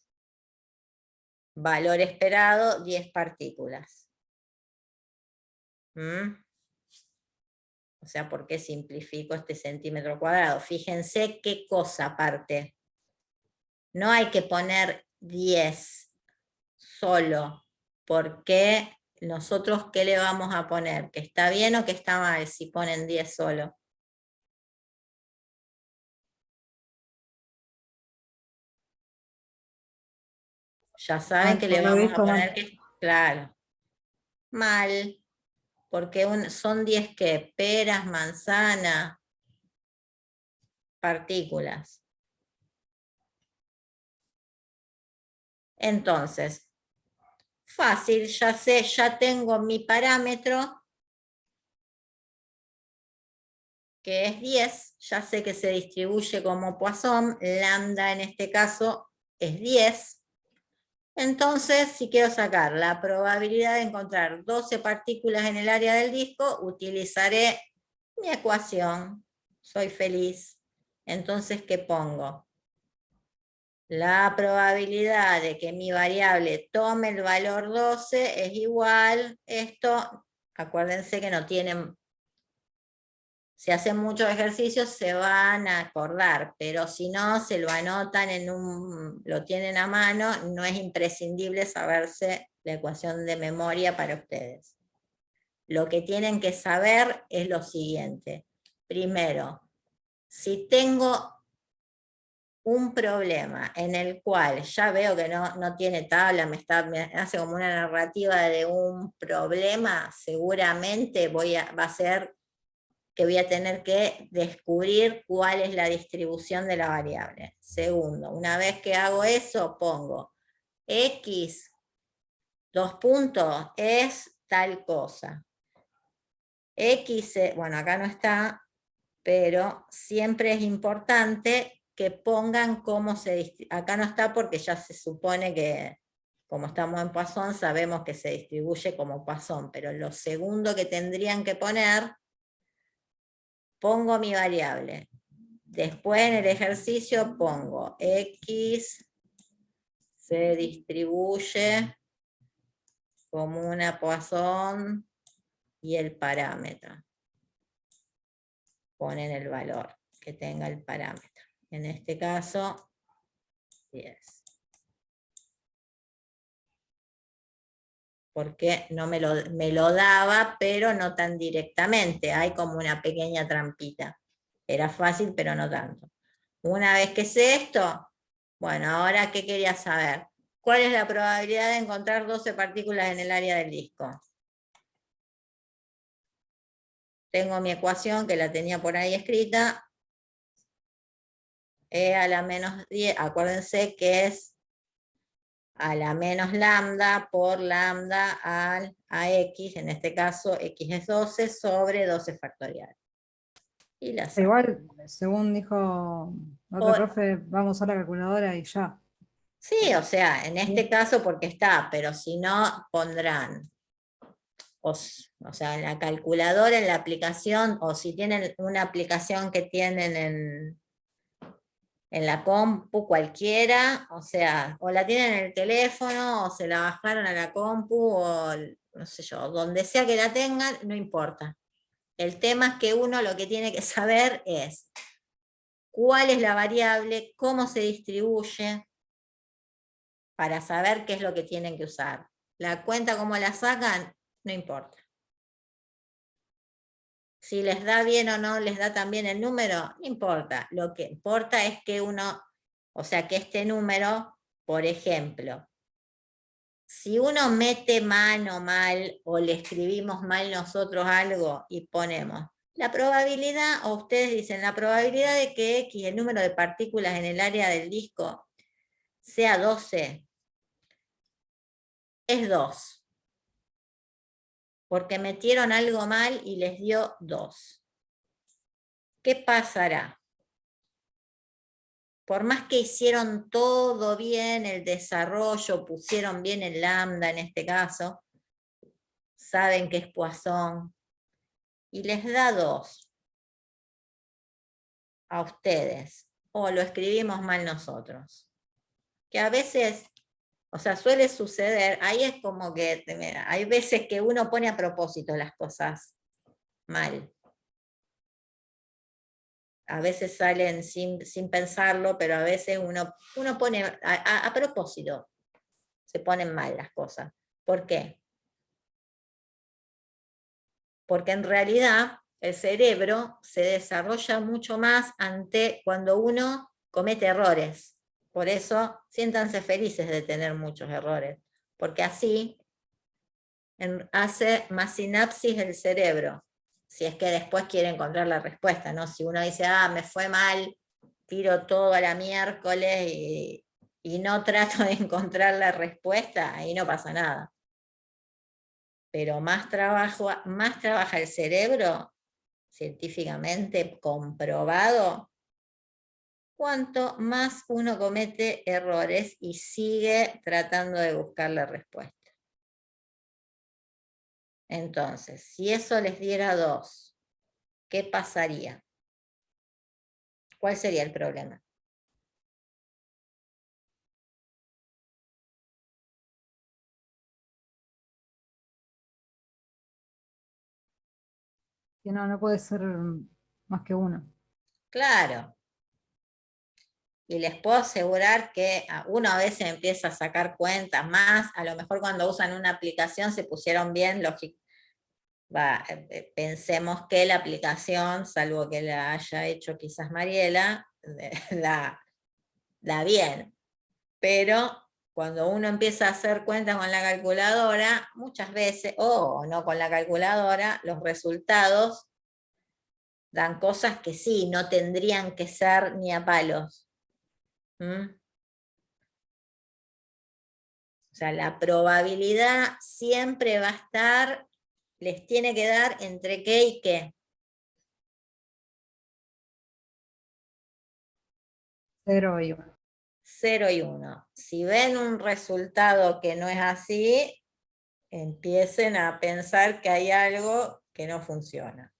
Valor esperado, 10 partículas. ¿Mm? O sea, ¿por qué simplifico este centímetro cuadrado? Fíjense qué cosa aparte. No hay que poner 10 solo, porque nosotros ¿qué le vamos a poner? ¿Que está bien o que está mal si ponen 10 solo? Ya saben que le Por lo vamos a visto, poner mal. que, claro, mal, porque son 10 que peras, manzanas, partículas. Entonces, fácil, ya sé, ya tengo mi parámetro, que es 10, ya sé que se distribuye como Poisson, lambda en este caso es 10. Entonces, si quiero sacar la probabilidad de encontrar 12 partículas en el área del disco, utilizaré mi ecuación. Soy feliz. Entonces, ¿qué pongo? La probabilidad de que mi variable tome el valor 12 es igual, esto, acuérdense que no tienen, si hacen muchos ejercicios se van a acordar, pero si no, se lo anotan lo tienen a mano, no es imprescindible saberse la ecuación de memoria para ustedes. Lo que tienen que saber es lo siguiente. Primero, si tengo un problema en el cual ya veo que no tiene tabla, me hace como una narrativa de un problema, seguramente va a ser que voy a tener que descubrir cuál es la distribución de la variable. Segundo, una vez que hago eso, pongo x, 2 puntos, es tal cosa. X, bueno, acá no está, pero siempre es importante que pongan cómo se distribuye. Acá no está porque ya se supone que, como estamos en Poisson, sabemos que se distribuye como Poisson, pero lo segundo que tendrían que poner, pongo mi variable. Después en el ejercicio pongo X se distribuye como una Poisson y el parámetro. Ponen el valor que tenga el parámetro. En este caso, 10. Porque no me lo daba, pero no tan directamente. Hay como una pequeña trampita. Era fácil, pero no tanto. Una vez que sé esto, bueno, ahora ¿qué quería saber? ¿Cuál es la probabilidad de encontrar 12 partículas en el área del disco? Tengo mi ecuación que la tenía por ahí escrita. E a la menos 10, acuérdense que es a la menos lambda por lambda a x, en este caso x es 12 sobre 12 factorial. Y la saco. Igual, según dijo otro profe, vamos a la calculadora y ya. Sí, o sea, en este caso porque está, pero si no, pondrán, o sea, en la calculadora, en la aplicación, o si tienen una aplicación que tienen en la compu cualquiera, o sea, o la tienen en el teléfono, o se la bajaron a la compu, o no sé yo, donde sea que la tengan, no importa. El tema es que uno lo que tiene que saber es cuál es la variable, cómo se distribuye, para saber qué es lo que tienen que usar. La cuenta, cómo la sacan, no importa. Si les da bien o no les da también el número, no importa. Lo que importa es que uno, o sea, que este número, por ejemplo, si uno mete mano mal o le escribimos mal nosotros algo y ponemos la probabilidad, o ustedes dicen la probabilidad de que X, el número de partículas en el área del disco, sea 12, es 2. Porque metieron algo mal y les dio 2. ¿Qué pasará? Por más que hicieron todo bien, el desarrollo, pusieron bien el lambda en este caso, saben que es Poisson, y les da 2 a ustedes, o lo escribimos mal nosotros. Que a veces, o sea, suele suceder, ahí es como que, hay veces que uno pone a propósito las cosas mal. A veces salen sin pensarlo, pero a veces uno pone, a propósito, se ponen mal las cosas. ¿Por qué? Porque en realidad el cerebro se desarrolla mucho más cuando uno comete errores. Por eso, siéntanse felices de tener muchos errores, porque así hace más sinapsis el cerebro. Si es que después quiere encontrar la respuesta, ¿no? Si uno dice, me fue mal, tiro todo a la miércoles y y no trato de encontrar la respuesta, ahí no pasa nada. Pero más trabaja el cerebro, científicamente comprobado, cuanto más uno comete errores y sigue tratando de buscar la respuesta. Entonces, si eso les diera 2, ¿qué pasaría? ¿Cuál sería el problema? Que no puede ser más que uno. Claro. Y les puedo asegurar que uno a veces empieza a sacar cuentas más, a lo mejor cuando usan una aplicación se pusieron bien, pensemos que la aplicación, salvo que la haya hecho quizás Mariela, da bien. Pero cuando uno empieza a hacer cuentas con la calculadora, muchas veces, o no con la calculadora, los resultados dan cosas que sí, no tendrían que ser ni a palos. ¿Mm? O sea, la probabilidad siempre va a estar, les tiene que dar entre qué y qué. 0 y 1. 0 y 1. Si ven un resultado que no es así, empiecen a pensar que hay algo que no funciona.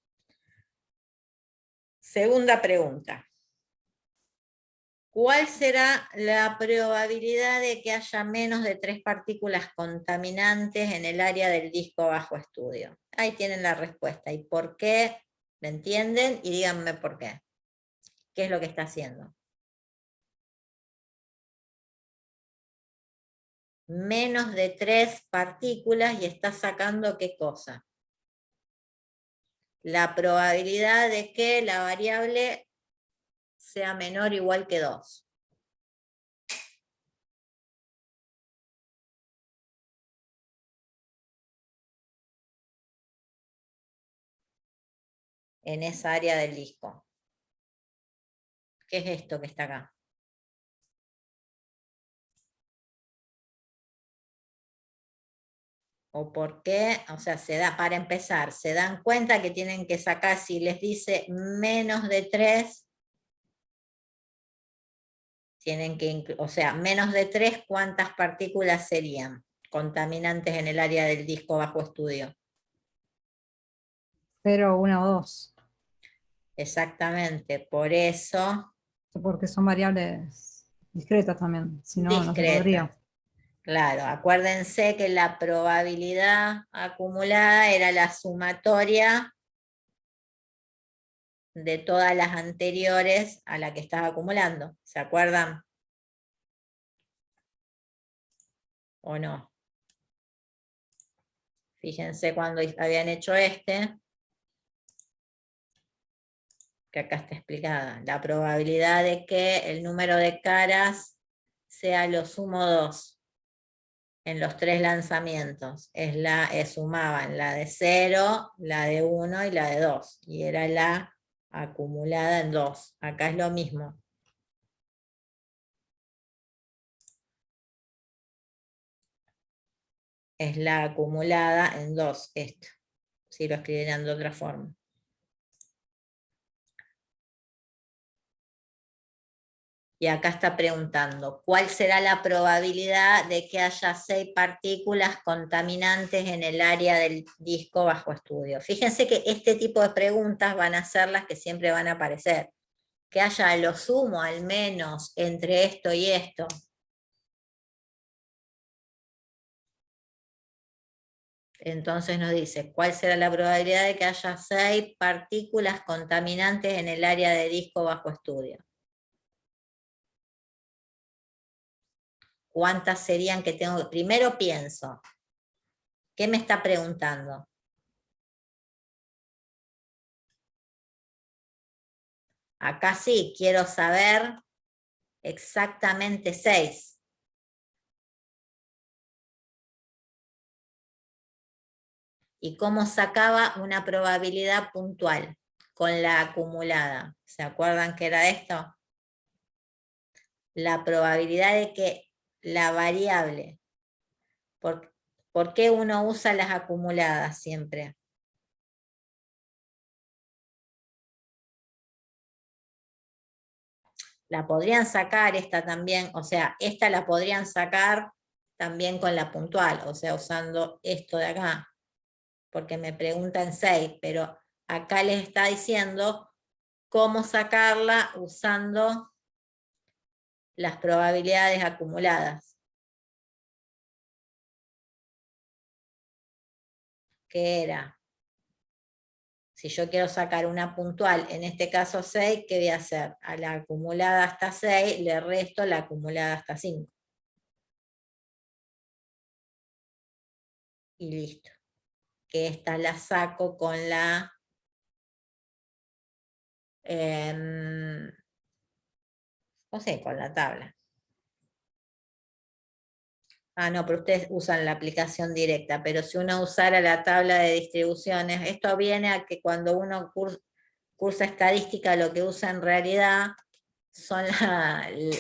Segunda pregunta. ¿Cuál será la probabilidad de que haya menos de 3 partículas contaminantes en el área del disco bajo estudio? Ahí tienen la respuesta. ¿Y por qué? ¿Me entienden? Y díganme por qué. ¿Qué es lo que está haciendo? Menos de 3 partículas y está sacando ¿qué cosa? La probabilidad de que la variable sea menor o igual que 2. En esa área del disco. ¿Qué es esto que está acá? ¿O por qué? O sea, para empezar, se dan cuenta que tienen que sacar, si les dice menos de 3, tienen que, o sea, menos de 3, ¿cuántas partículas serían contaminantes en el área del disco bajo estudio? 0, 1 o 2. Exactamente, por eso, Porque son variables discretas también. Si no, no se discreta. podría. Claro, acuérdense que la probabilidad acumulada era la sumatoria de todas las anteriores a la que estaba acumulando. ¿Se acuerdan? ¿O no? Fíjense cuando habían hecho que acá está explicada. La probabilidad de que el número de caras sea lo sumo 2 en los 3 lanzamientos. Sumaban la de 0, la de 1 y la de 2. Y era la acumulada en 2. Acá es lo mismo. Es la acumulada en 2, esto. Si lo escribieran de otra forma. Y acá está preguntando, ¿cuál será la probabilidad de que haya 6 partículas contaminantes en el área del disco bajo estudio? Fíjense que este tipo de preguntas van a ser las que siempre van a aparecer. Que haya a lo sumo, al menos, entre esto y esto. Entonces nos dice, ¿cuál será la probabilidad de que haya 6 partículas contaminantes en el área de disco bajo estudio? ¿Cuántas serían que tengo? Primero pienso, ¿qué me está preguntando? Acá sí, quiero saber exactamente 6. ¿Y cómo sacaba una probabilidad puntual con la acumulada? ¿Se acuerdan que era esto? la probabilidad de que la variable, ¿por qué uno usa las acumuladas siempre? La podrían sacar esta también, o sea, esta la podrían sacar también con la puntual, o sea, usando esto de acá, porque me preguntan 6, pero acá les está diciendo cómo sacarla usando las probabilidades acumuladas. ¿Qué era? Si yo quiero sacar una puntual, en este caso 6, ¿qué voy a hacer? A la acumulada hasta 6 le resto la acumulada hasta 5. Y listo. Que esta la saco con la... no sé, con la tabla. Ah, no, pero ustedes usan la aplicación directa, pero si uno usara la tabla de distribuciones, esto viene a que cuando uno cursa estadística, lo que usa en realidad son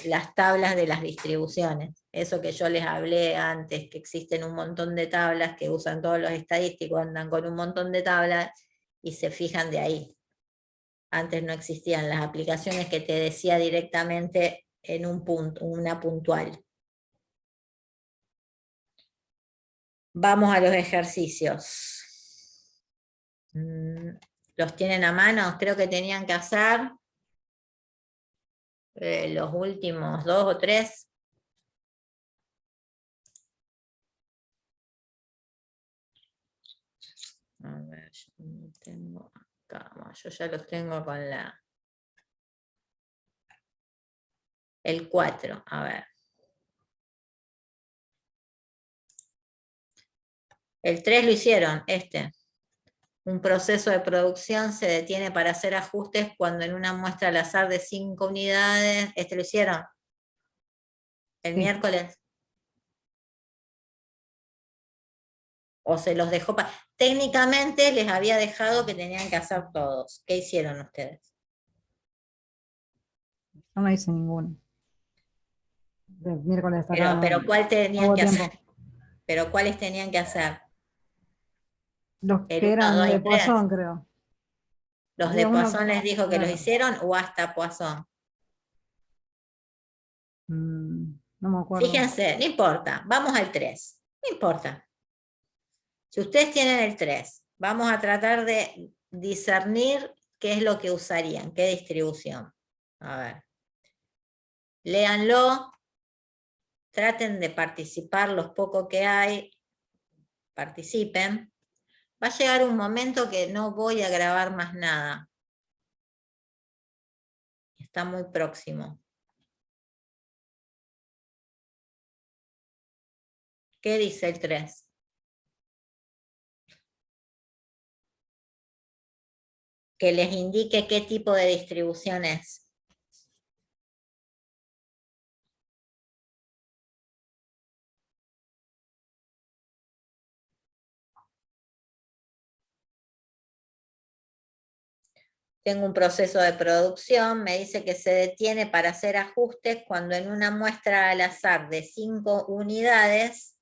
las tablas de las distribuciones. Eso que yo les hablé antes, que existen un montón de tablas que usan todos los estadísticos, andan con un montón de tablas y se fijan de ahí. Antes no existían las aplicaciones que te decía directamente en un punto, una puntual. Vamos a los ejercicios. ¿Los tienen a mano? Creo que tenían que hacer los últimos 2 o 3. A ver, yo no tengo acá. Bueno, yo ya los tengo con la... El 4, a ver. El 3 lo hicieron, este. Un proceso de producción se detiene para hacer ajustes cuando en una muestra al azar de 5 unidades, este lo hicieron el Sí. miércoles. O se los dejó para... Técnicamente les había dejado que tenían que hacer todos. ¿Qué hicieron ustedes? Yo no hice ninguno. El miércoles hasta acá Pero ¿cuál tenían hubo que hacer? tiempo. Pero ¿cuáles tenían que hacer? Los El que 1, 2 eran de y 3. Poisson, creo. ¿Los de Había uno, Poisson les dijo que los claro, hicieron o hasta Poisson? no me acuerdo. Fíjense, no importa, vamos al 3. No importa. Si ustedes tienen el 3, vamos a tratar de discernir qué es lo que usarían, qué distribución. A ver. Léanlo, traten de participar los pocos que hay, participen. Va a llegar un momento que no voy a grabar más nada. Está muy próximo. ¿Qué dice el 3? Que les indique qué tipo de distribución es. Tengo un proceso de producción, me dice que se detiene para hacer ajustes cuando en una muestra al azar de 5 unidades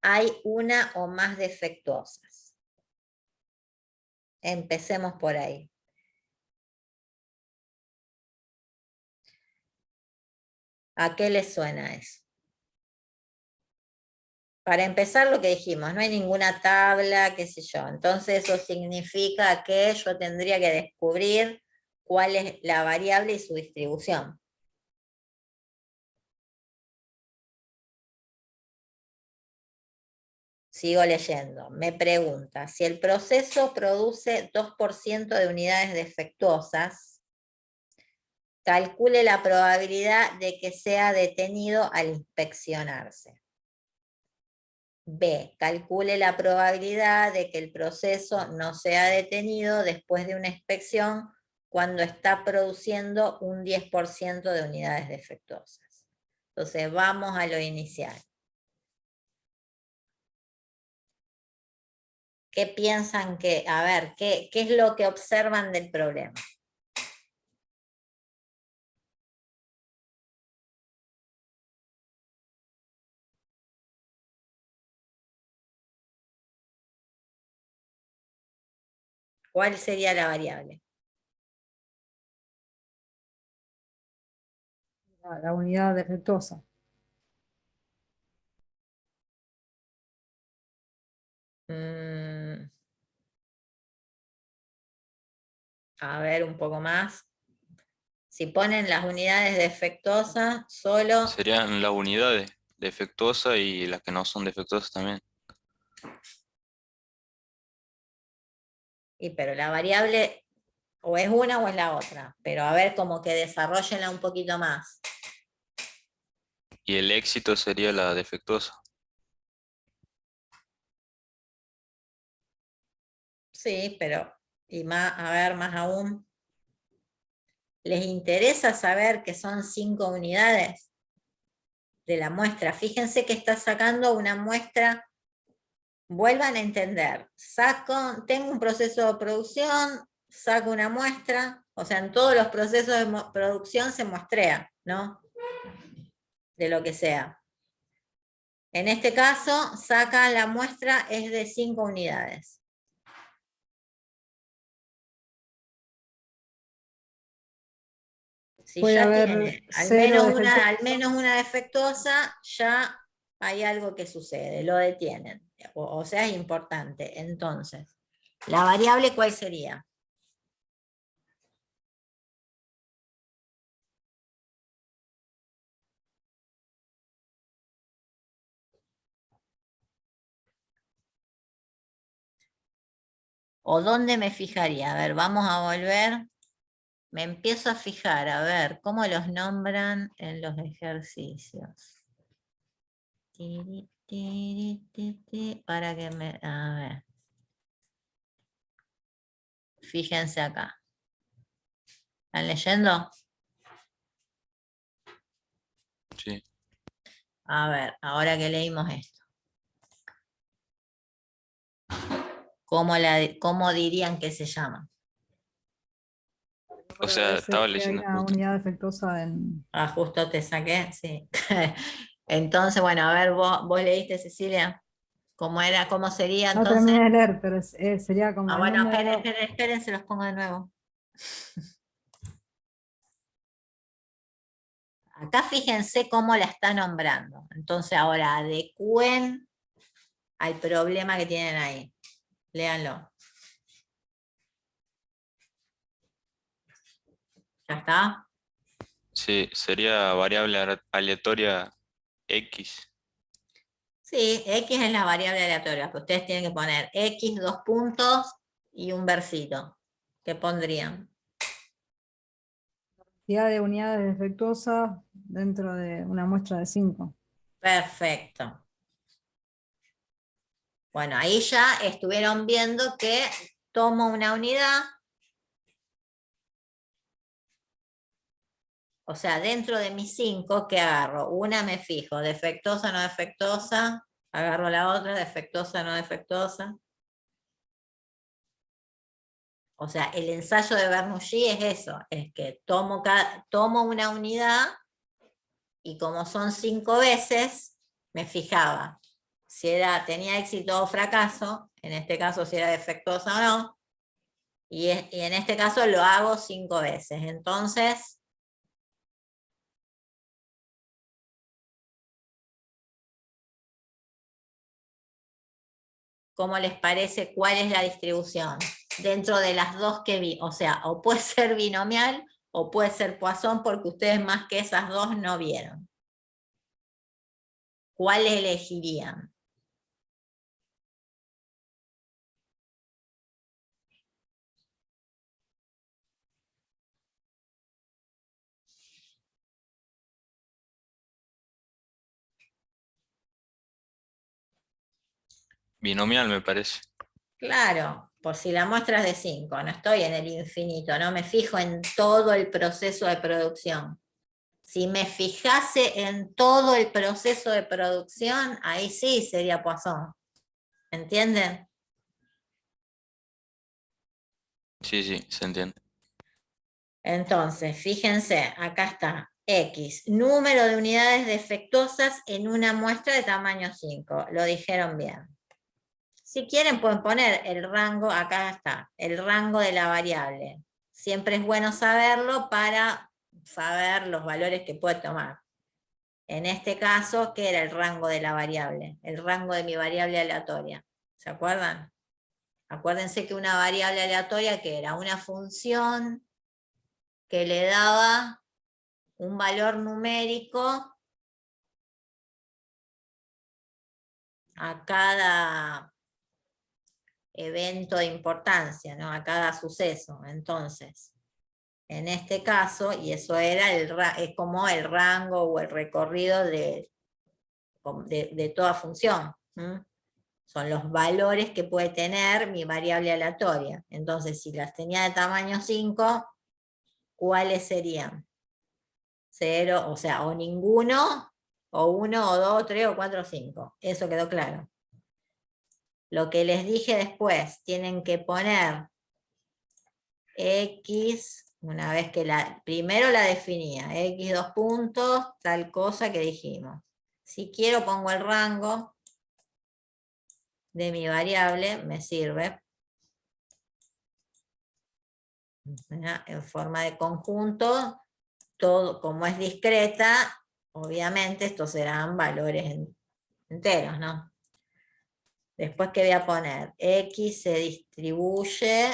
hay una o más defectuosas. Empecemos por ahí. ¿A qué les suena eso? Para empezar lo que dijimos, no hay ninguna tabla, qué sé yo. Entonces eso significa que yo tendría que descubrir cuál es la variable y su distribución. Sigo leyendo. Me pregunta, si el proceso produce 2% de unidades defectuosas, calcule la probabilidad de que sea detenido al inspeccionarse. B, calcule la probabilidad de que el proceso no sea detenido después de una inspección cuando está produciendo un 10% de unidades defectuosas. Entonces vamos a lo inicial. ¿Qué piensan que, a ver, qué es lo que observan del problema? ¿Cuál sería la variable? La unidad defectuosa. A ver, un poco más. Si ponen las unidades defectuosas, solo... Serían las unidades defectuosas y las que no son defectuosas también. Pero la variable o es una o es la otra. Pero a ver, como que desarrollenla un poquito más. Y el éxito sería la defectuosa. Sí, pero, y más, a ver, más aún. ¿Les interesa saber que son 5 unidades de la muestra? Fíjense que está sacando una muestra. Vuelvan a entender. Tengo un proceso de producción, saco una muestra, o sea, en todos los procesos de producción se muestrea, ¿no? De lo que sea. En este caso, saca la muestra, es de 5 unidades. Si Puede ya haber tiene al 0 menos una defectuosa, ya hay algo que sucede, lo detienen. O sea, es importante. Entonces, ¿la variable cuál sería? ¿O dónde me fijaría? A ver, vamos a volver. Me empiezo a fijar, a ver, ¿cómo los nombran en los ejercicios? Para que me... A ver. Fíjense acá. ¿Están leyendo? Sí. A ver, ahora que leímos esto. ¿Cómo dirían que se llama? O sea, estaba que hay leyendo una justo. unidad defectuosa en... Ah, justo te saqué, sí. Entonces, bueno, a ver, vos leíste, Cecilia, ¿cómo era, cómo sería No entonces? terminé de leer, pero sería como Ah, el bueno, número... esperen, se los pongo de nuevo. Acá fíjense cómo la está nombrando. Entonces ahora adecúen al problema que tienen ahí. Léanlo. ¿Ya está? Sí, sería variable aleatoria X. Sí, X es la variable aleatoria, que ustedes tienen que poner X, 2 puntos y un versito. ¿Qué pondrían? Cantidad de unidades defectuosas dentro de una muestra de 5. Perfecto. Bueno, ahí ya estuvieron viendo que tomo una unidad. O sea, dentro de mis 5, ¿qué agarro? Una me fijo, defectuosa, no defectuosa. Agarro la otra, defectuosa, no defectuosa. O sea, el ensayo de Bernoulli es eso, es que tomo una unidad y como son 5 veces, me fijaba si tenía éxito o fracaso, en este caso si era defectuosa o no, y en este caso lo hago 5 veces. Entonces, ¿cómo les parece cuál es la distribución? Dentro de las dos que vi, o sea, o puede ser binomial o puede ser Poisson, porque ustedes más que esas dos no vieron. ¿Cuál elegirían? Binomial me parece. Claro, por si la muestra es de 5, no estoy en el infinito, no me fijo en todo el proceso de producción. Si me fijase en todo el proceso de producción, ahí sí sería Poisson. ¿Entienden? Sí, sí, se entiende. Entonces, fíjense, acá está X, número de unidades defectuosas en una muestra de tamaño 5. Lo dijeron bien. Si quieren pueden poner el rango, acá está, el rango de la variable. Siempre es bueno saberlo para saber los valores que puede tomar. En este caso, ¿qué era el rango de la variable? El rango de mi variable aleatoria. ¿Se acuerdan? Acuérdense que una variable aleatoria, que era una función que le daba un valor numérico a cada evento de importancia, ¿no? A cada suceso. Entonces, en este caso, y eso era es como el rango o el recorrido de toda función. Son los valores que puede tener mi variable aleatoria. Entonces, si las tenía de tamaño 5, ¿cuáles serían? 0, o sea, o ninguno, o 1, o 2, 3, o 4, o 5. Eso quedó claro. Lo que les dije después, tienen que poner X, una vez que primero la definía, X 2 puntos, tal cosa que dijimos. Si quiero pongo el rango de mi variable, me sirve. En forma de conjunto, todo como es discreta, obviamente estos serán valores enteros, ¿no? Después, ¿qué voy a poner? X se distribuye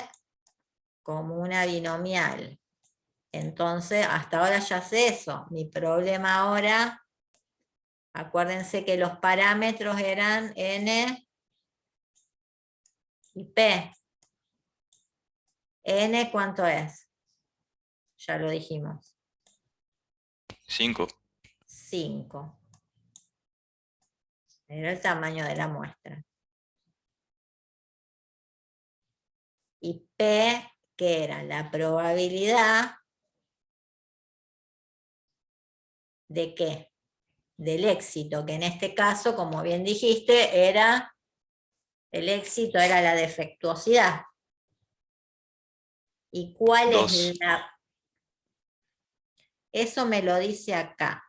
como una binomial. Entonces, hasta ahora ya sé eso. Mi problema ahora, acuérdense que los parámetros eran N y P. N, ¿cuánto es? Ya lo dijimos. 5. 5. Era el tamaño de la muestra. Y P, que era la probabilidad de qué? Del éxito, que en este caso, como bien dijiste, era el éxito, era la defectuosidad. ¿Y cuál 2. es la? Eso me lo dice acá.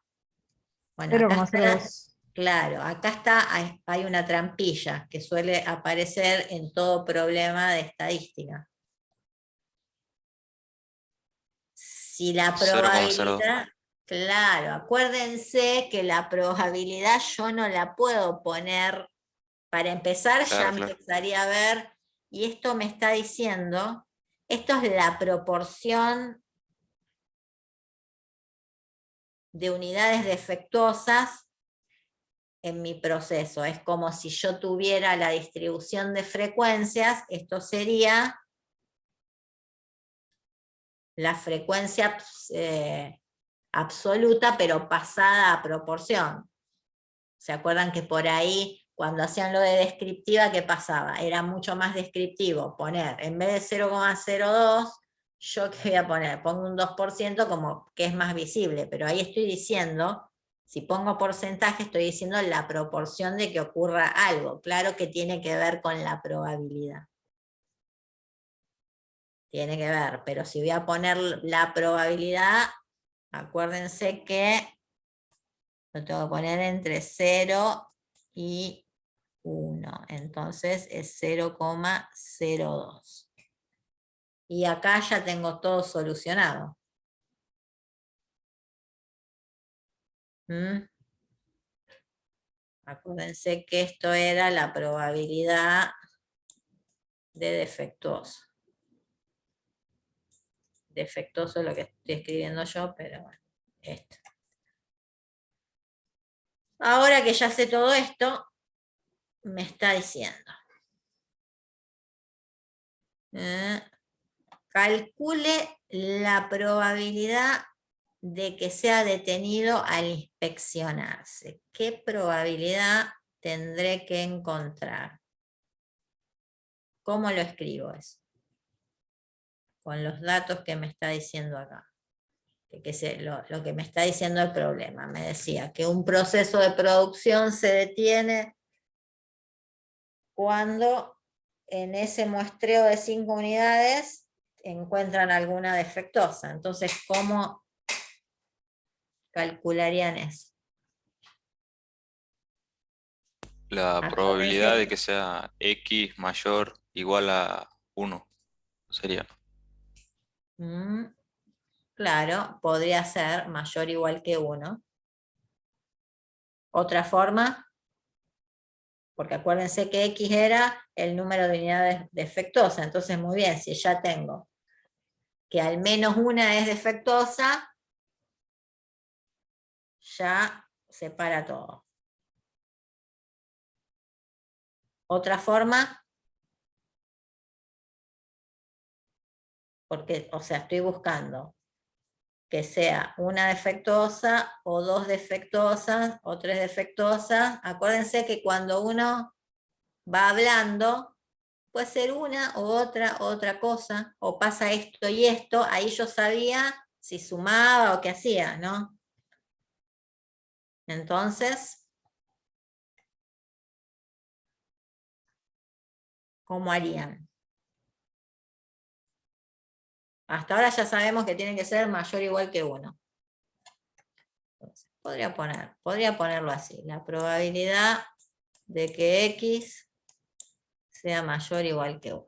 Bueno, acá está, 0,02. claro, acá está, hay una trampilla que suele aparecer en todo problema de estadística. Si la 0,02. probabilidad, claro, acuérdense que la probabilidad yo no la puedo poner, para empezar ya Claro, claro. empezaría a ver, y esto me está diciendo, esto es la proporción de unidades defectuosas en mi proceso. Es como si yo tuviera la distribución de frecuencias, esto sería la frecuencia absoluta, pero pasada a proporción. ¿Se acuerdan que por ahí, cuando hacían lo de descriptiva, qué pasaba? Era mucho más descriptivo poner, en vez de 0,02, yo qué voy a poner, pongo un 2% como que es más visible, pero ahí estoy diciendo, si pongo porcentaje, estoy diciendo la proporción de que ocurra algo. Claro que tiene que ver con la probabilidad. Tiene que ver, pero si voy a poner la probabilidad, acuérdense que lo tengo que poner entre 0 y 1. Entonces es 0,02. Y acá ya tengo todo solucionado. Acuérdense que esto era la probabilidad de defectuoso. Defectuoso es lo que estoy escribiendo yo, pero bueno, esto. Ahora que ya sé todo esto, me está diciendo. Calcule la probabilidad de que sea detenido al inspeccionarse. ¿Qué probabilidad tendré que encontrar? ¿Cómo lo escribo eso? Con los datos que me está diciendo acá. Lo que me está diciendo el problema. Me decía que un proceso de producción se detiene cuando en ese muestreo de 5 unidades encuentran alguna defectuosa. Entonces, ¿cómo calcularían eso? La probabilidad de que sea x mayor igual a 1 sería. Mm, claro, podría ser mayor o igual que 1. Otra forma, porque acuérdense que X era el número de unidades defectuosas. Entonces, muy bien, si ya tengo que al menos una es defectuosa, ya separa todo. Otra forma, porque, o sea, estoy buscando que sea una defectuosa o dos defectuosas o tres defectuosas. Acuérdense que cuando uno va hablando, puede ser una u otra cosa, o pasa esto y esto, ahí yo sabía si sumaba o qué hacía, ¿no? Entonces, ¿cómo harían? Hasta ahora ya sabemos que tiene que ser mayor o igual que 1. Podría ponerlo así, la probabilidad de que X sea mayor o igual que 1.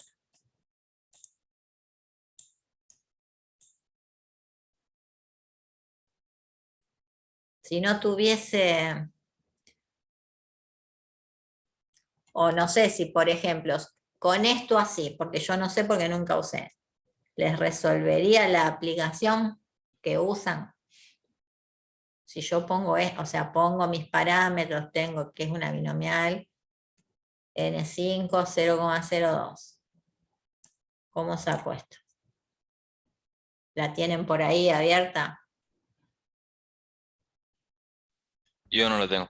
Si no tuviese, o no sé si por ejemplo, con esto así, porque yo no sé porque nunca usé, les resolvería la aplicación que usan. Si yo pongo, o sea, pongo mis parámetros, tengo que es una binomial, N5, 0,02. ¿Cómo saco esto? ¿La tienen por ahí abierta? Yo no lo tengo.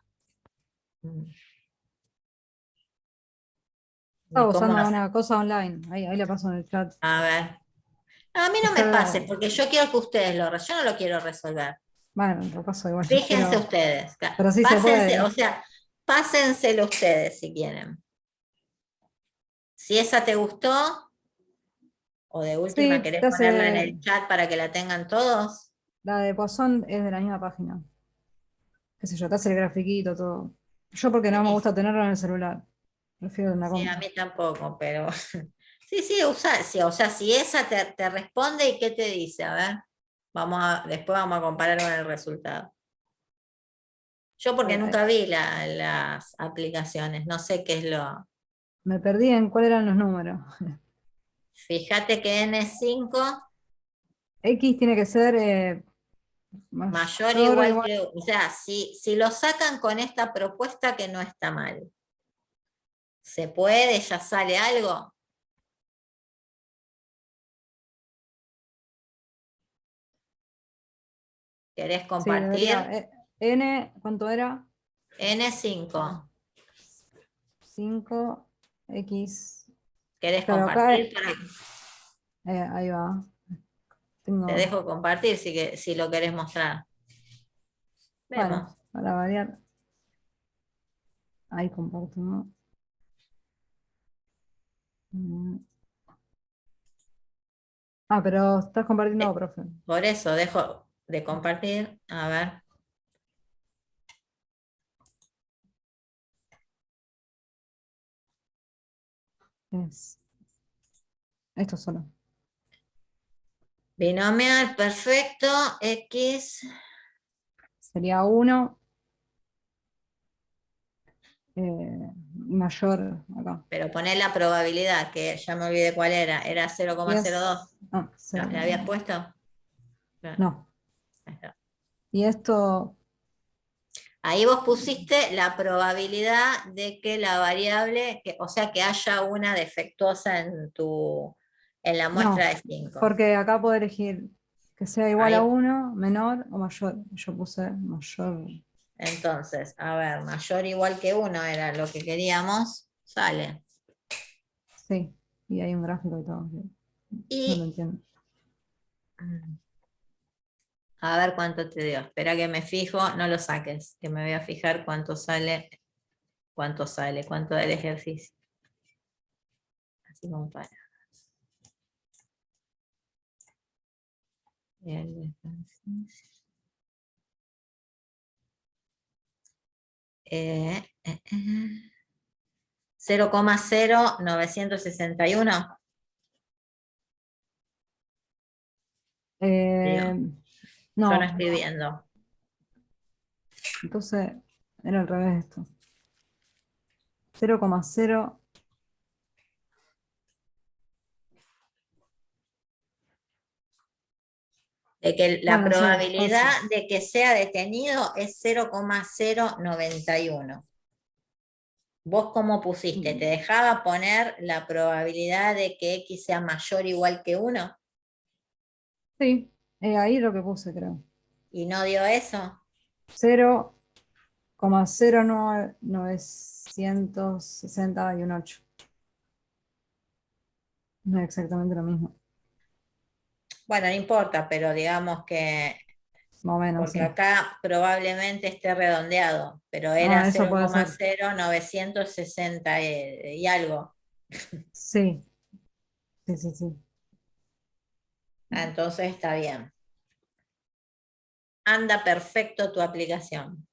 Estaba ¿Cómo usando lo- una cosa online. Ahí la paso en el chat. A ver. No, a mí no me pase, porque yo quiero que ustedes yo no lo quiero resolver. Bueno, lo paso igual. Fíjense ustedes. Pero sí se Pásense, puede. o sea, pásenselo ustedes si quieren. Si esa te gustó, o de última Sí, querés ponerla en el chat para que la tengan todos. la de Poisson es de la misma página. Qué sé yo, te hace el grafiquito, todo. Yo porque no me gusta tenerlo en el celular. Prefiero en la Sí, a compu. mí tampoco, pero sí, sí, sí, o sea, si esa te responde y qué te dice, a ver, después vamos a comparar con el resultado. Yo porque Ahí. nunca vi las aplicaciones, no sé qué es lo. Me perdí en cuáles eran los números. Fíjate que N5 X tiene que ser mayor o mayor o igual igual. que, o sea, si lo sacan con esta propuesta que no está mal, ¿se puede? ¿Ya sale algo? ¿Querés Sí, compartir? debería. N, ¿cuánto era? N5. 5X. ¿Querés Claro, acá compartir? ahí va. Te Tengo. dejo compartir si lo querés mostrar. Bueno, Vemos. para variar. Ahí comparto, ¿no? Mm. Ah, pero estás compartiendo, profe. Por eso dejo de compartir. A ver. Es esto solo. Binomial, perfecto. X. Sería 1 mayor acá. Pero poné la probabilidad, que ya me olvidé cuál era. Era 10. 0,02. Ah, ¿Le habías puesto? Claro, no. ahí está. Y esto, Ahí vos pusiste la probabilidad de que la variable, o sea, que haya una defectuosa en la muestra no, de 5. porque acá puedo elegir que sea igual a Ahí, 1, menor o mayor. Yo puse mayor. entonces, a ver, mayor o igual que 1 era lo que queríamos, sale. Sí, y hay un gráfico y todo. No lo Y entiendo. a ver cuánto te dio. Espera que me fijo, no lo saques, que me voy a fijar cuánto sale, cuánto da el ejercicio. Así como para. El ejercicio. Eh, eh, eh. 0,0961. Eh, Yo no, no estoy viendo. entonces era al revés esto. 0,0. De que la Bueno, sí, probabilidad fácil. de que sea detenido es 0,091. ¿Vos cómo pusiste? ¿Te dejaba poner la probabilidad de que X sea mayor o igual que 1? Sí, ahí lo que puse, creo. ¿Y no dio eso? 0,09660 y un 8. No es exactamente lo mismo. Bueno, no importa, pero digamos que, Más o menos, porque sí. acá probablemente esté redondeado, pero era Ah, eso puede ser. 0,0960 y algo. Sí, sí, sí, sí. Ah, entonces está bien. Anda perfecto tu aplicación.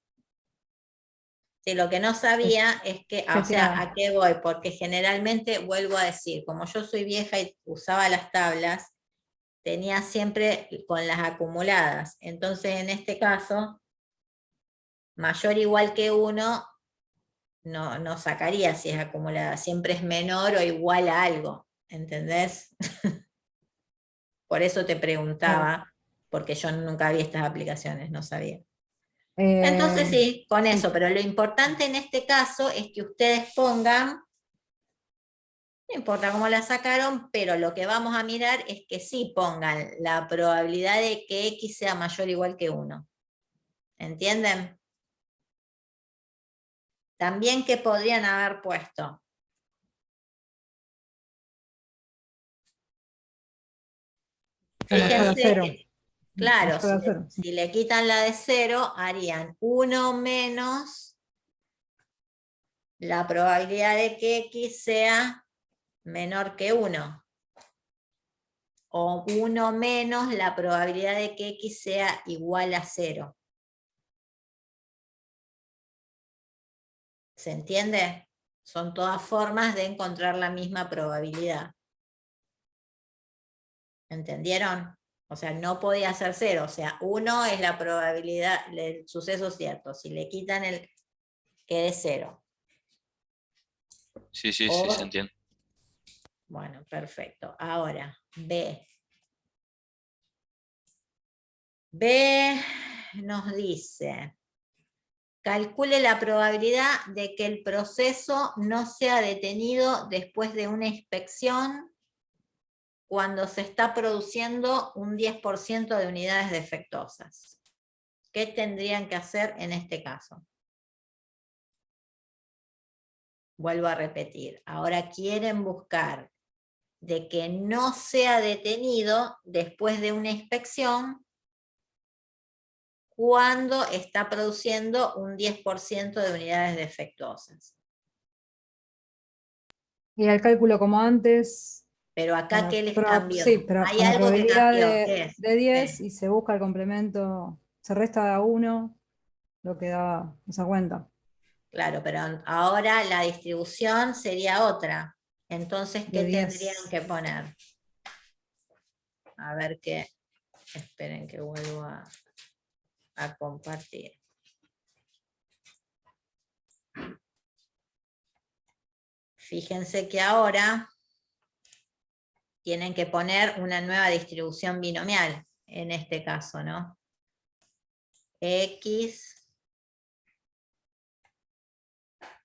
Sí, lo que no sabía es que, ¿Qué o sea, sea? ¿a qué voy? Porque generalmente, vuelvo a decir, como yo soy vieja y usaba las tablas, tenía siempre con las acumuladas. Entonces, en este caso, mayor o igual que 1, no sacaría si es acumulada. Siempre es menor o igual a algo. ¿Entendés? Por eso te Claro. preguntaba, porque yo nunca vi estas aplicaciones, no sabía. Entonces Eh, sí, con sí, eso, pero lo importante en este caso es que ustedes pongan, no importa cómo la sacaron, pero lo que vamos a mirar es que sí pongan la probabilidad de que X sea mayor o igual que 1. ¿Entienden? También que podrían haber puesto. o mayor a Fíjense 0. que, claro, Mayor a 0. si le quitan la de 0, harían 1 menos la probabilidad de que X sea menor que 1. O 1 menos la probabilidad de que X sea igual a 0. ¿Se entiende? Son todas formas de encontrar la misma probabilidad. ¿Entendieron? O sea, no podía ser 0. O sea, 1 es la probabilidad del suceso cierto. Si le quitan el que es 0. Sí, sí, sí, se O, entiende. bueno, perfecto. Ahora, B. B nos dice, calcule la probabilidad de que el proceso no sea detenido después de una inspección cuando se está produciendo un 10% de unidades defectuosas. ¿Qué tendrían que hacer en este caso? Vuelvo a repetir, ahora quieren buscar de que no sea detenido después de una inspección cuando está produciendo un 10% de unidades defectuosas. Y el cálculo como antes, Pero acá, ¿qué les cambió? sí, pero Hay con la algo que probabilidad cambió, ¿qué es? de 10 y se busca el complemento, se resta a 1 lo que da esa cuenta. Claro, pero ahora la distribución sería otra. Entonces, De ¿qué tendrían 10. que poner? A ver qué. Esperen que vuelvo a compartir. Fíjense que ahora tienen que poner una nueva distribución binomial, en este caso, ¿no? X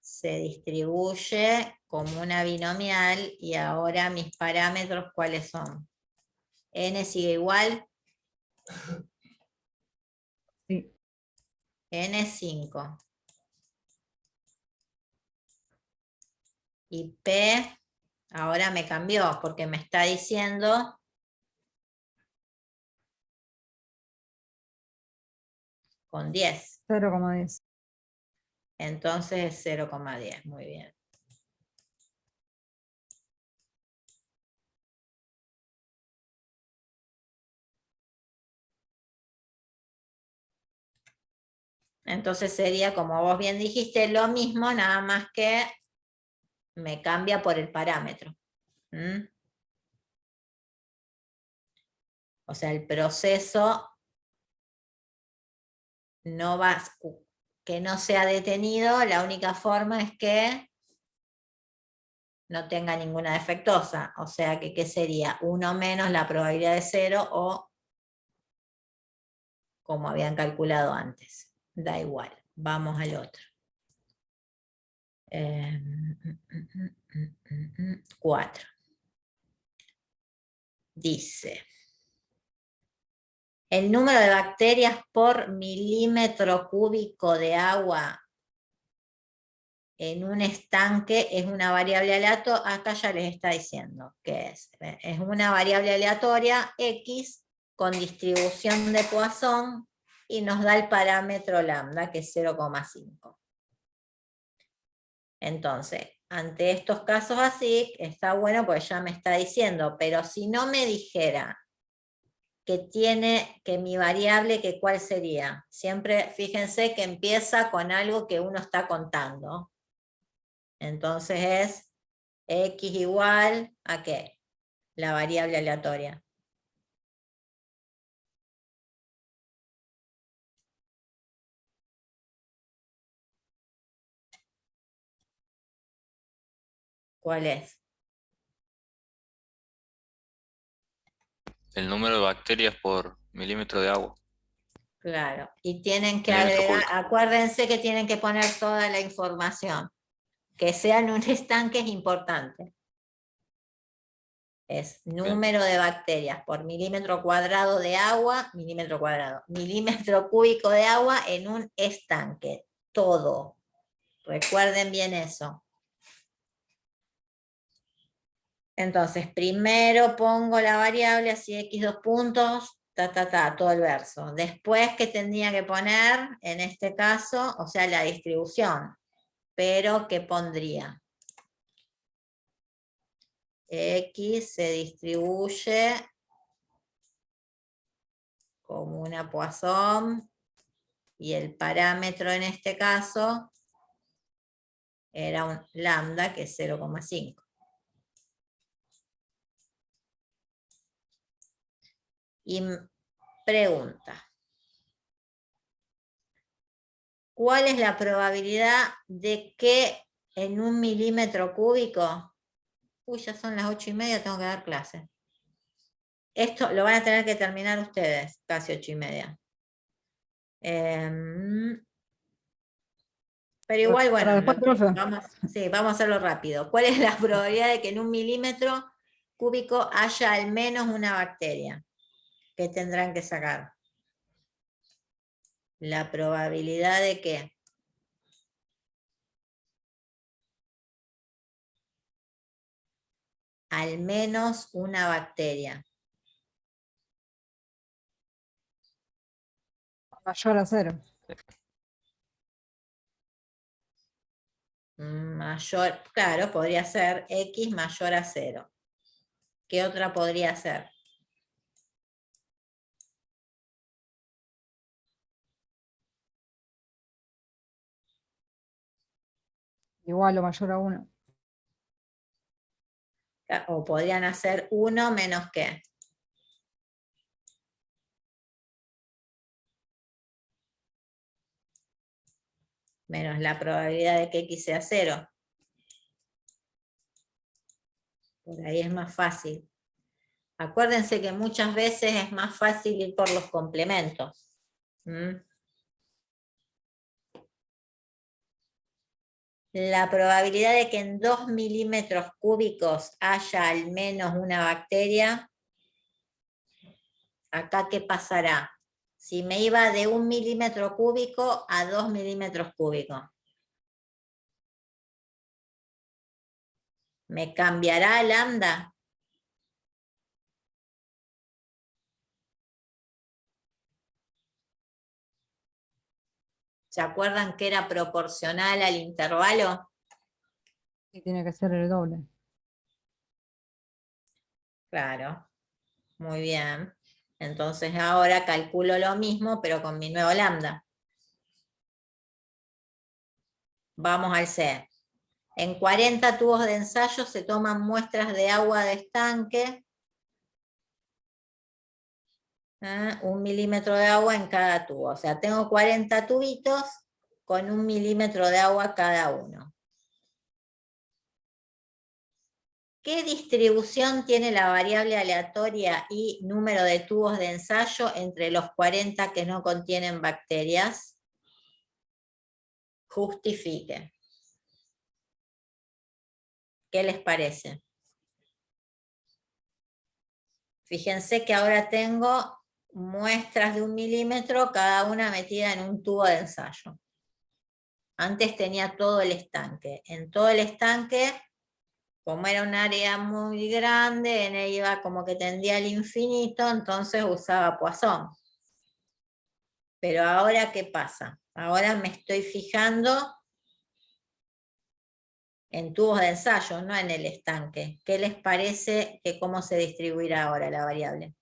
se distribuye como una binomial y ahora mis parámetros, ¿cuáles son? N sigue igual, Sí. N5. Y P ahora me cambió porque me está diciendo con 10. 0,10. Entonces es 0,10. Muy bien. Entonces sería, como vos bien dijiste, lo mismo, nada más que me cambia por el parámetro. ¿Mm? O sea, el proceso no va, que no sea detenido, la única forma es que no tenga ninguna defectuosa. O sea que, ¿qué sería? 1 menos la probabilidad de 0 o como habían calculado antes. Da igual. Vamos al otro. 4. Dice, el número de bacterias por milímetro cúbico de agua en un estanque es una variable aleatoria. Acá ya les está diciendo que es una variable aleatoria X con distribución de Poisson y nos da el parámetro lambda, que es 0,5. Entonces, ante estos casos así, está bueno porque ya me está diciendo, pero si no me dijera que mi variable, que cuál sería. Siempre fíjense que empieza con algo que uno está contando. Entonces es X igual a ¿qué? La variable aleatoria. ¿Cuál es? El número de bacterias por milímetro de agua. Claro. Y tienen que Milímetro agregar, cúbico. acuérdense que tienen que poner toda la información. Que sea en un estanque es importante. Es número de bacterias por milímetro cuadrado de agua, milímetro cúbico de agua en un estanque. Todo. Recuerden bien eso. Entonces, primero pongo la variable, así x 2 puntos, todo el verso. Después, ¿qué tendría que poner? En este caso, o sea, la distribución. Pero, ¿qué pondría? X se distribuye como una Poisson y el parámetro en este caso era un lambda que es 0,5. Y pregunta, ¿cuál es la probabilidad de que en un milímetro cúbico? Uy, ya son las 8:30, tengo que dar clase. Esto lo van a tener que terminar ustedes, casi 8:30. Pero igual, Para bueno, después, profe. vamos a hacerlo rápido. ¿Cuál es la probabilidad de que en un milímetro cúbico haya al menos una bacteria? ¿Qué tendrán que sacar? La probabilidad de que al menos una bacteria. Mayor a 0. Mayor, claro, podría ser X mayor a 0. ¿Qué otra podría ser? Igual o mayor a 1. O podrían hacer 1 menos ¿qué? Menos la probabilidad de que X sea 0. Por ahí es más fácil. Acuérdense que muchas veces es más fácil ir por los complementos. La probabilidad de que en 2 milímetros cúbicos haya al menos una bacteria, acá ¿qué pasará? Si me iba de 1 milímetro cúbico a 2 milímetros cúbicos, ¿me cambiará lambda? ¿Se acuerdan que era proporcional al intervalo? Y tiene que ser el doble. Claro, muy bien. Entonces ahora calculo lo mismo, pero con mi nuevo lambda. Vamos al C. En 40 tubos de ensayo se toman muestras de agua de estanque. 1 milímetro de agua en cada tubo. O sea, tengo 40 tubitos con 1 milímetro de agua cada uno. ¿Qué distribución tiene la variable aleatoria y número de tubos de ensayo entre los 40 que no contienen bacterias? Justifique. ¿Qué les parece? Fíjense que ahora tengo muestras de 1 milímetro, cada una metida en un tubo de ensayo. Antes tenía todo el estanque. En todo el estanque, como era un área muy grande, N iba como que tendía al infinito, entonces usaba Poisson. Pero ahora, ¿qué pasa? Ahora me estoy fijando en tubos de ensayo, no en el estanque. ¿Qué les parece que cómo se distribuirá ahora la variable?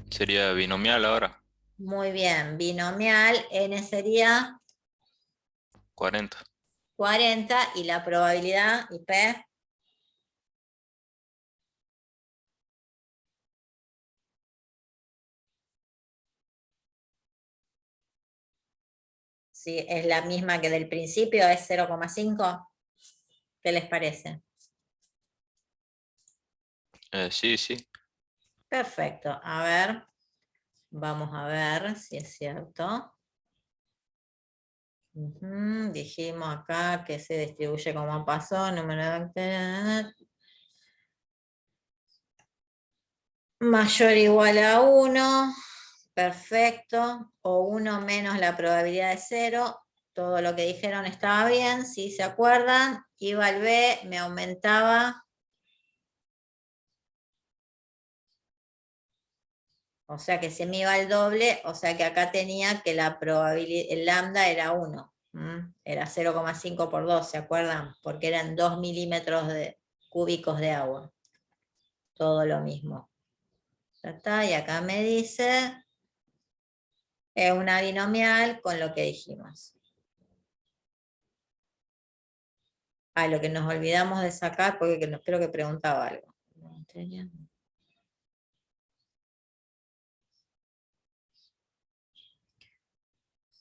Sería binomial ahora, Muy bien, binomial, N sería 40. 40 y la probabilidad, y P, si es la misma que del principio, es 0,5. ¿Qué les parece? Sí, sí. Perfecto, a ver, vamos a ver si es cierto. Dijimos acá que se distribuye como pasó, número de bacterias. Mayor o igual a 1, perfecto, o 1 menos la probabilidad de 0, todo lo que dijeron estaba bien, si se acuerdan, iba al B, me aumentaba, o sea que se me iba al doble, o sea que acá tenía que la probabilidad, el lambda era 1, era 0,5 por 2, ¿se acuerdan? Porque eran 2 milímetros cúbicos de agua, todo lo mismo. Ya está, y acá me dice, es una binomial con lo que dijimos. Lo que nos olvidamos de sacar, porque creo que preguntaba algo.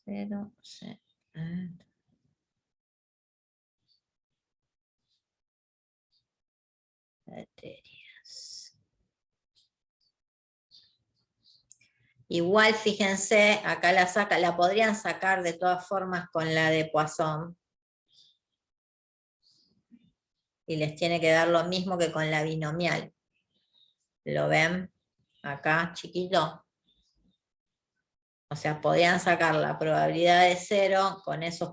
0, bacterias. Igual, fíjense, acá la podrían sacar de todas formas con la de Poisson. Y les tiene que dar lo mismo que con la binomial. ¿Lo ven? Acá, chiquito. O sea, podrían sacar la probabilidad de 0 con ese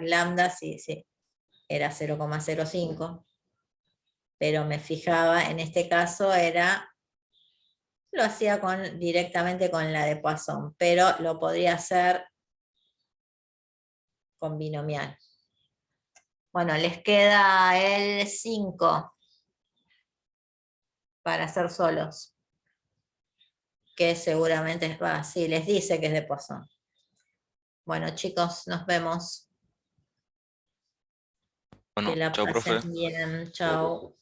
lambda, sí, era 0,05. Pero me fijaba, en este caso lo hacía directamente con la de Poisson, pero lo podría hacer con binomial. Bueno, les queda el 5 para hacer solos, que seguramente sí, les dice que es de Poisson. Bueno, chicos, nos vemos. Bueno, Que la chao, profe. pasen bien. Chao.